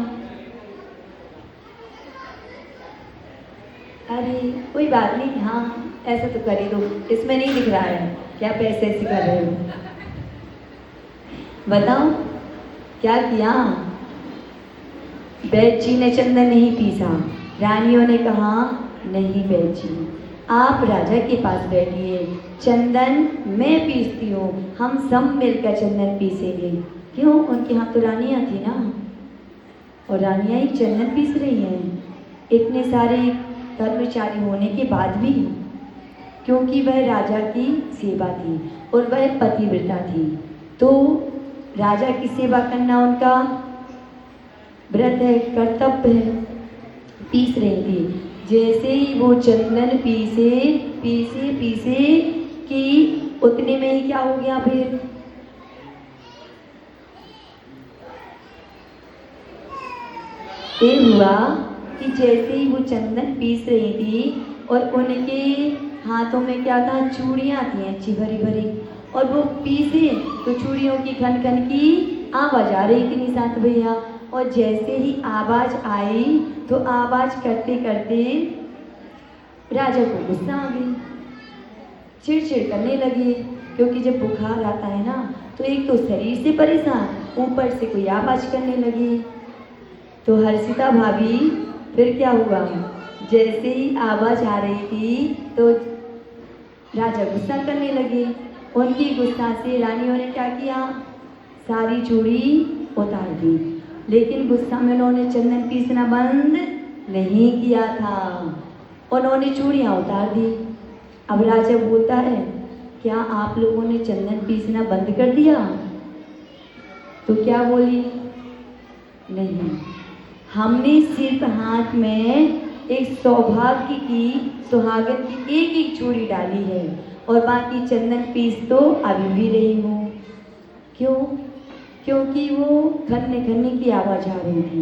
अरे कोई बात नहीं, हाँ ऐसा तो कर ही दो, इसमें नहीं दिख रहा है क्या पैसे ऐसे कर रहे हो। बताओ क्या किया? वैद्य जी ने चंदन नहीं पीसा। रानियों ने कहा नहीं वैद्य जी, आप राजा के पास बैठिए, चंदन मैं पीसती हूँ, हम सब मिलकर चंदन पीसेंगे। क्यों? उनके यहाँ तो रानियाँ थी ना, और रानियाँ ही चंदन पीस रही हैं, इतने सारे कर्मचारी होने के बाद भी, क्योंकि वह राजा की सेवा थी और वह पतिव्रता थी, तो राजा की सेवा करना उनका व्रत है, कर्तव्य है। पीस रही थी, जैसे ही वो चंदन पीसे पीसे पीसे कि उतने में ही क्या हो गया फिर, ये हुआ कि जैसे ही वो चंदन पीस रही थी और उनके हाथों में क्या था, चूड़ियाँ थी अच्छी भरी भरी, और वो पीसे तो चूड़ियों की खन खन की आवाज आ रही थी निशांत भैया। और जैसे ही आवाज आई तो आवाज करते करते राजा को गुस्सा आ गई, चिड़चिड़ करने लगे, क्योंकि जब बुखार आता है ना तो एक तो शरीर से परेशान, ऊपर से कोई आवाज करने लगी। तो हर्षिता भाभी फिर क्या हुआ, जैसे ही आवाज आ रही थी तो राजा गुस्सा करने लगे। उनकी गुस्सा से रानियों ने क्या किया, सारी चूड़ी उतार दी, लेकिन गुस्सा में उन्होंने चंदन पीसना बंद नहीं किया था, उन्होंने चूड़ियाँ उतार दी। अब राजा बोलता है, क्या आप लोगों ने चंदन पीसना बंद कर दिया? तो क्या बोली, नहीं, हमने सिर्फ हाथ में एक सौभाग्य की, सुहागन की एक एक चूड़ी डाली है, और बाकी चंदन पीस तो अभी भी रही हूँ। क्यों? क्योंकि वो खन्ने खन्ने की आवाज़ आ रही थी,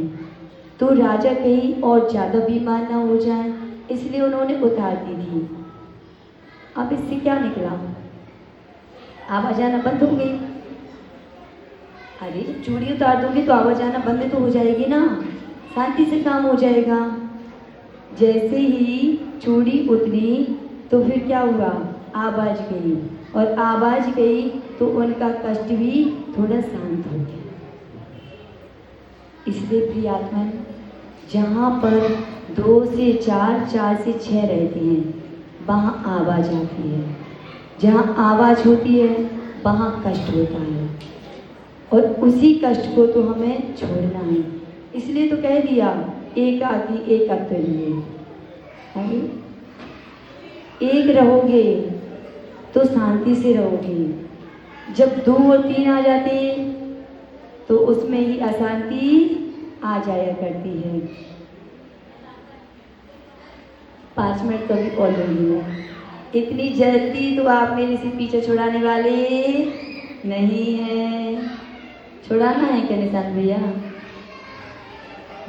तो राजा कहीं और ज़्यादा बीमार ना हो जाए, इसलिए उन्होंने उतार दी थी। अब इससे क्या निकला, आवाज़ आना बंद हो गई। अरे चूड़ी उतार दोगे तो आवाज़ आना बंद तो हो जाएगी ना, शांति से काम हो जाएगा। जैसे ही चूड़ी उतरी तो फिर क्या हुआ, आवाज गई, और आवाज गई तो उनका कष्ट भी थोड़ा शांत हो गया। इसलिए प्रियात्मन, जहाँ पर 2 से 4, 4 से 6 रहते हैं वहाँ आवाज आती है, जहाँ आवाज होती है वहाँ कष्ट होता है, और उसी कष्ट को तो हमें छोड़ना है। इसलिए तो कह दिया, एकाकी एकत्रिय, एक रहोगे तो शांति से रहोगे। जब 2 और 3 आ जाते तो उसमें ही अशांति आ जाया करती है। 5 मिनट तो अभी और लगी है, इतनी जल्दी तो आप मेरे से पीछे छुड़ाने वाले नहीं है। छुड़ाना है क्या निशांत भैया?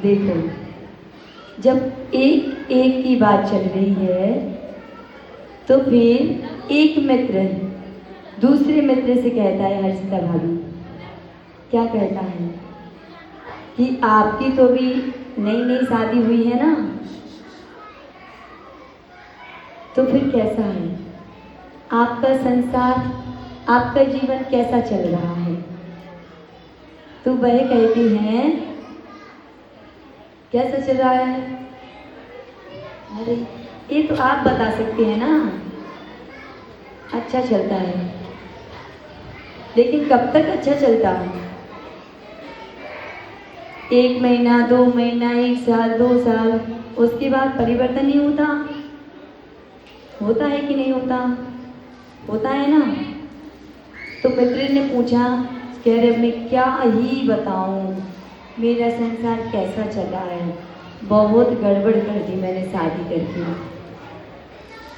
देखो, जब एक एक की बात चल रही है तो फिर एक मित्र दूसरे मित्र से कहता है, हर्षिता भाभी क्या कहता है कि आपकी तो भी नई नई शादी हुई है ना, तो फिर कैसा है आपका संसार, आपका जीवन कैसा चल रहा है? तो वह कहती हैं, कैसा चल रहा है? अरे ये तो आप बता सकते हैं ना। अच्छा चलता है, लेकिन कब तक अच्छा चलता है? 1 महीना, 2 महीना, 1 साल, 2 साल, उसके बाद परिवर्तन नहीं होता? होता है कि नहीं होता? होता है ना। तो मित्र ने पूछा, कह रहे मैं क्या ही बताऊं, मेरा संसार कैसा चला है, बहुत गड़बड़ कर दी मैंने शादी करके।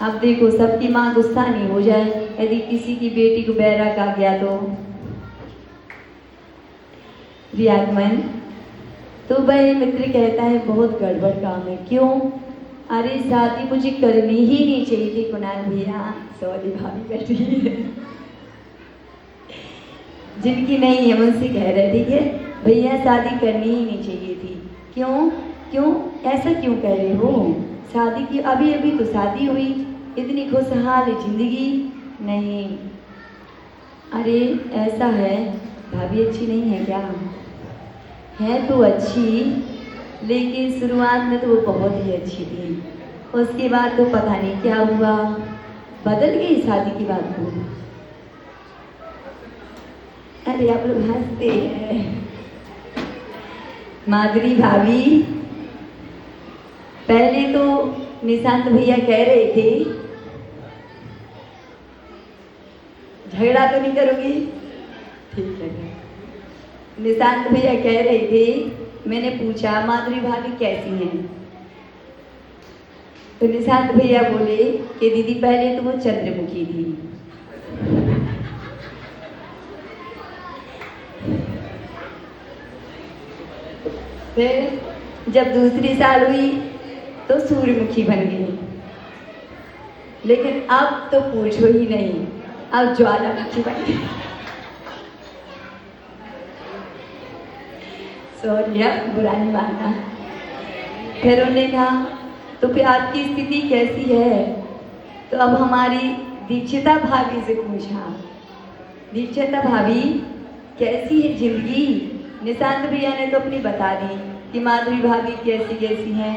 अब देखो, सबकी माँ गुस्सा नहीं हो जाए यदि किसी की बेटी को बैराग आ गया तो। रियागमन, तो वह मित्र कहता है बहुत गड़बड़ काम है। क्यों? अरे शादी मुझे करनी ही नहीं चाहिए थी कुणाल भैया, सॉरी भाभी कर रही है, जिनकी नहीं है उनसे कह रहे, ठीक है भैया, शादी करनी ही नहीं चाहिए थी। क्यों? क्यों ऐसा क्यों कह रहे हो? शादी की अभी अभी तो शादी हुई, इतनी खुशहाल जिंदगी नहीं। अरे ऐसा है, भाभी अच्छी नहीं है क्या? है तो अच्छी, लेकिन शुरुआत में तो वो बहुत ही अच्छी थी, उसके बाद तो पता नहीं क्या हुआ, बदल गई शादी की बात को। अरे आप लोग हंसते हैं। माधुरी भाभी, पहले तो निशांत भैया कह रहे थे, झगड़ा तो नहीं करोगी? ठीक है। निशांत भैया कह रहे थे, मैंने पूछा माधुरी भाभी कैसी हैं? तो निशांत भैया बोले कि दीदी पहले तो वो चंद्रमुखी थी, फिर जब दूसरी साल हुई तो सूर्यमुखी बन गई, लेकिन अब तो पूछो ही नहीं, अब ज्वालामुखी बन गई। सॉरी, बुरा नहीं मानना। फिर उन्होंने कहा तो फिर आपकी स्थिति कैसी है? तो अब हमारी दीक्षिता भाभी से पूछा, दीक्षिता भाभी कैसी है जिंदगी? निशांत भैया ने तो अपनी बता दी कि माधुरी भाभी कैसी कैसी हैं।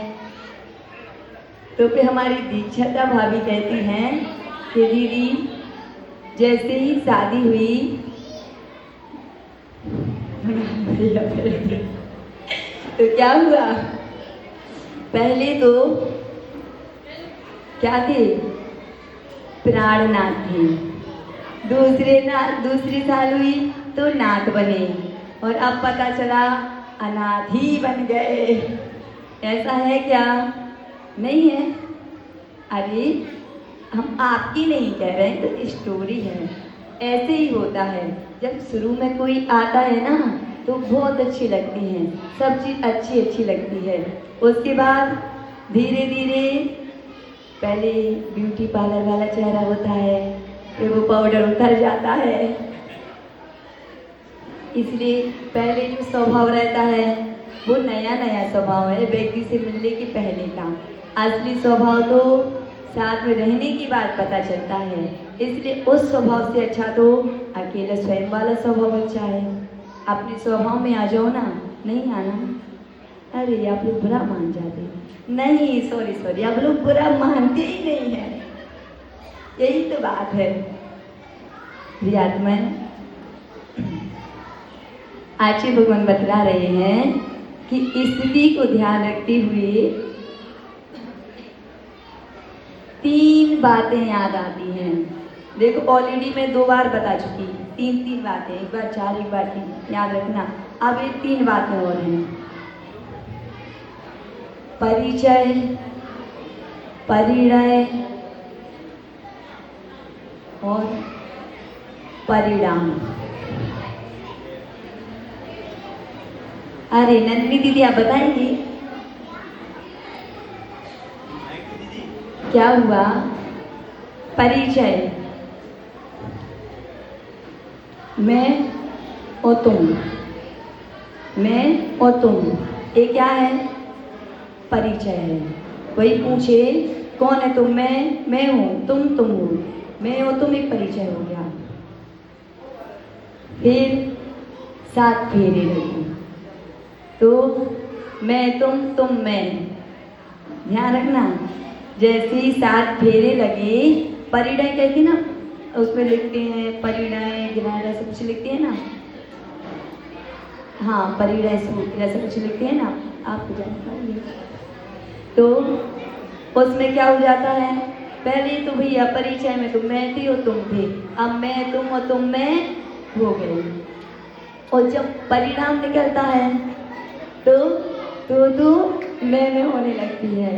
तो फिर हमारी दीक्षिता भाभी कहती हैं कि दीदी जैसे ही शादी हुई तो क्या हुआ? पहले तो क्या थे? प्राणनाथ थे। दूसरी साल हुई तो नाथ बने, और अब पता चला अनाथ ही बन गए। ऐसा है क्या? नहीं है। अरे हम आपकी नहीं कह रहे हैं, तो स्टोरी है, ऐसे ही होता है। जब शुरू में कोई आता है ना तो बहुत अच्छी लगती हैं, सब चीज़ अच्छी अच्छी लगती है। उसके बाद धीरे धीरे पहले ब्यूटी पार्लर वाला चेहरा होता है, फिर वो पाउडर उतर जाता है। इसलिए पहले जो स्वभाव रहता है वो नया नया स्वभाव है, व्यक्ति से मिलने के पहले का। असली स्वभाव तो साथ में रहने की बात पता चलता है। इसलिए उस स्वभाव से अच्छा तो अकेला स्वयं वाला स्वभाव अच्छा है। अपने स्वभाव में आ जाओ ना, नहीं आना, अरे आप लोग बुरा मान जाते हैं। नहीं, सॉरी, आप लोग बुरा मानते ही नहीं हैं, यही तो बात है। प्रियात्मन, आचार्य भगवान बतला रहे हैं कि स्थिति को ध्यान रखते हुए 3 बातें याद आती हैं। देखो ऑलरेडी मैं 2 बार बता चुकी, 3 बातें, एक बार 4 एक बार 3, याद रखना। अब ये 3 बातें और हैं। परिचय, परिणय और परिणाम। अरे नंदिनी दीदी आप बताएंगी क्या हुआ? परिचय, मैं और तुम, मैं और तुम, ये क्या है? परिचय है। वही पूछे कौन है तुम? मैं हूँ, तुम हो, मैं और तुम, एक परिचय हो गया। फिर 7 फेरे लगे, तो मैं तुम मैं, ध्यान रखना। जैसे ही 7 फेरे लगे, परिणय कहते ना, उसमें लिखते हैं परिणय गिराया सब कुछ लिखते हैं ना, हाँ परिणय सूत्र ऐसा कुछ लिखते हैं ना, आपको जानकारी है। तो उसमें क्या हो जाता है? पहले तो भैया परिचय में तो मैं थी और तुम थे, अब मैं तुम और तुम मैं हो गए। और जब परिणाम निकलता है तो मैं होने लगती है।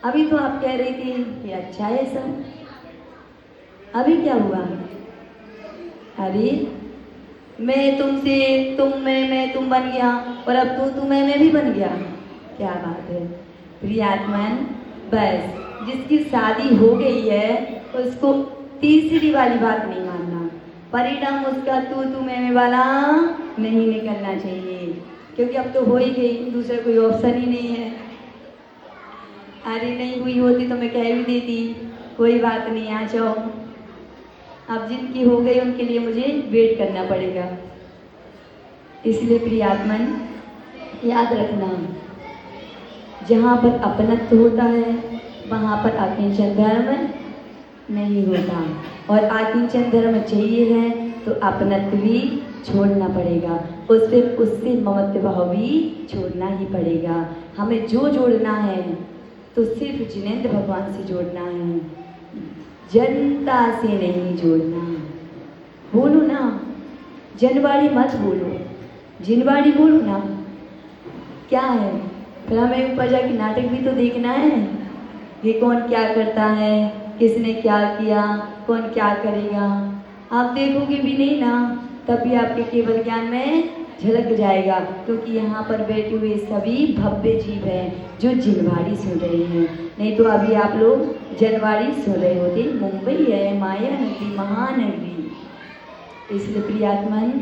अभी तो आप कह रही थी कि अच्छा है सब, अभी क्या हुआ? अरे मैं तुमसे तुम मैं तुम बन गया, और अब तू मैं भी बन गया। क्या बात है प्रियात्मन। बस जिसकी शादी हो गई है उसको तीसरी वाली बात नहीं मानना। परिणाम उसका तू मैं वाला नहीं निकलना चाहिए, क्योंकि अब तो हो ही गई, दूसरा कोई ऑप्शन ही नहीं है। अरे नहीं हुई होती तो मैं कह भी देती, कोई बात नहीं, आ जाओ। अब जिनकी हो गई उनके लिए मुझे वेट करना पड़ेगा। इसलिए प्रियात्मन याद रखना, जहाँ पर अपनत्व होता है वहाँ पर आकिंचन धर्म नहीं होता, और आकिंचन धर्म चाहिए है तो अपनत्व भी छोड़ना पड़ेगा, उससे ममत्व भाव भी छोड़ना ही पड़ेगा। हमें जो जोड़ना है तो सिर्फ जिनेंद्र भगवान से जोड़ना है, जनता से नहीं जोड़ना। बोलो ना, जनवाड़ी मत बोलो, जिनवाड़ी बोलो ना। क्या है, फिर हमें ऊपर जाके नाटक भी तो देखना है कि कौन क्या करता है, किसने क्या किया, कौन क्या करेगा। आप देखोगे भी नहीं ना, तब भी आपके केवल ज्ञान में झलक जाएगा, क्योंकि यहाँ पर बैठे हुए सभी भव्य जीव हैं जो जिनवाड़ी सुन रहे हैं। नहीं तो अभी आप लोग जनवाड़ी सुन रहे होते। मुंबई है माया नगरी, महानगरी। इसलिए प्रियात्मन,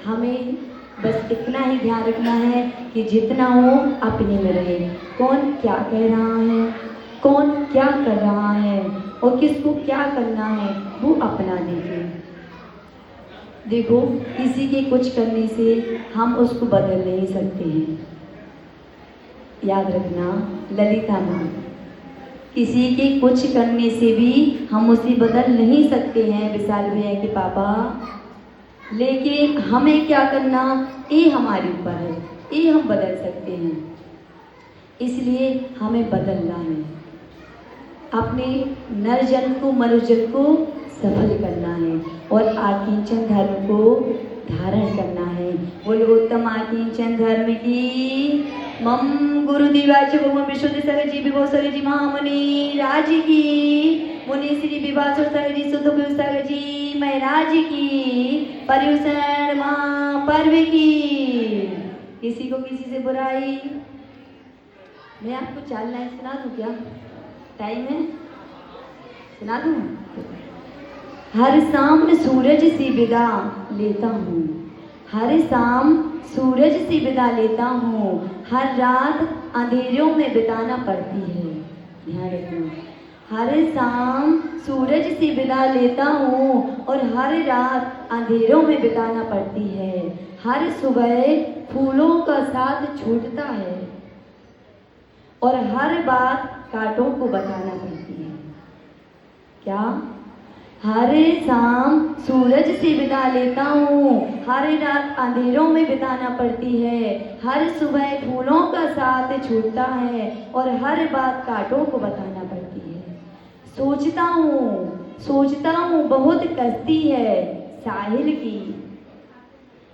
हमें बस इतना ही ध्यान रखना है कि जितना हो अपने में रहे। कौन क्या कह रहा है, कौन क्या कर रहा है और किसको क्या करना है, वो अपना देखे। देखो, किसी के कुछ करने से हम उसको बदल नहीं सकते हैं। याद रखना ललिता माँ, किसी के कुछ करने से भी हम उसे बदल नहीं सकते हैं विशाल भैया के पापा। लेकिन हमें क्या करना, ये हमारे ऊपर है, ये हम बदल सकते हैं। इसलिए हमें बदलना है, अपने नरजन को मनुजन को सफल करना है और आकिंचन धर्म को धारण करना है। बोलो उत्तम आकिंचन धर्म की। मम गुरुदेवाच भगवान विश्वदेव सर जी विभो सर जी महामुनि राज की, मुनि श्री विभासुर सर जी सुध सर जी महाराज की, पर्युषण महापर्व की। किसी को किसी से बुराई, मैं आपको चाल लाइन सुना दूं क्या? टाइम है, सुना दूं? हर शाम सूरज से विदा लेता हूँ, हर शाम सूरज से विदा लेता हूँ, हर रात अंधेरों में बिताना पड़ती है। ध्यान रखना, हर शाम सूरज से विदा लेता हूँ और हर रात अंधेरों में बिताना पड़ती है। हर सुबह फूलों का साथ छूटता है और हर बात कांटों को बताना पड़ती है। क्या? हर शाम सूरज से विदा लेता हूँ, हर रात अंधेरों में बिताना पड़ती है, हर सुबह फूलों का साथ छूटता है और हर बात कांटों को बताना पड़ती है। सोचता हूँ बहुत कश्ती है साहिल की,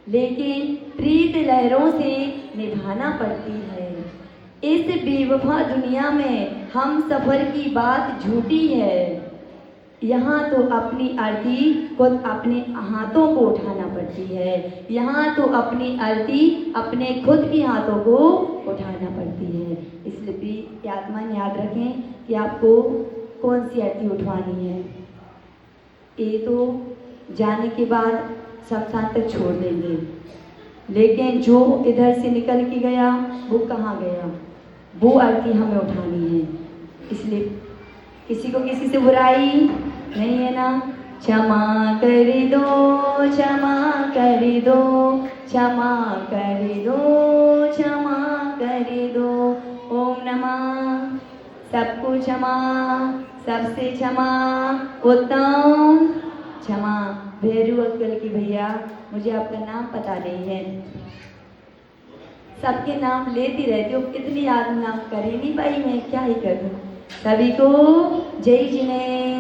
लेकिन प्रीत लहरों से निभाना पड़ती है। इस बेवफा दुनिया में हम सफर की बात झूठी है, यहाँ तो अपनी अर्थी खुद अपने हाथों को उठाना पड़ती है, यहाँ तो अपनी अर्थी अपने खुद के हाथों को उठाना पड़ती है। इसलिए भी आत्मान याद रखें कि आपको कौन सी अर्थी उठवानी है। ये तो जाने के बाद शमशान तक छोड़ देंगे, लेकिन जो इधर से निकल के गया वो कहाँ गया, वो अर्थी हमें उठानी है। इसलिए किसी को किसी से बुराई नहीं है ना। क्षमा कर दो, क्षमा कर दो, क्षमा कर दो, क्षमा कर दो। ओम नमः, सबको क्षमा, सबसे क्षमा, उत्तम क्षमा। भैरू अंकल की भैया, मुझे आपका नाम पता नहीं है, सबके नाम लेती रहती हूँ, इतनी याद नाम कर ही नहीं पाई मैं, क्या ही करूँ। सभी को जय जिनेंद्र।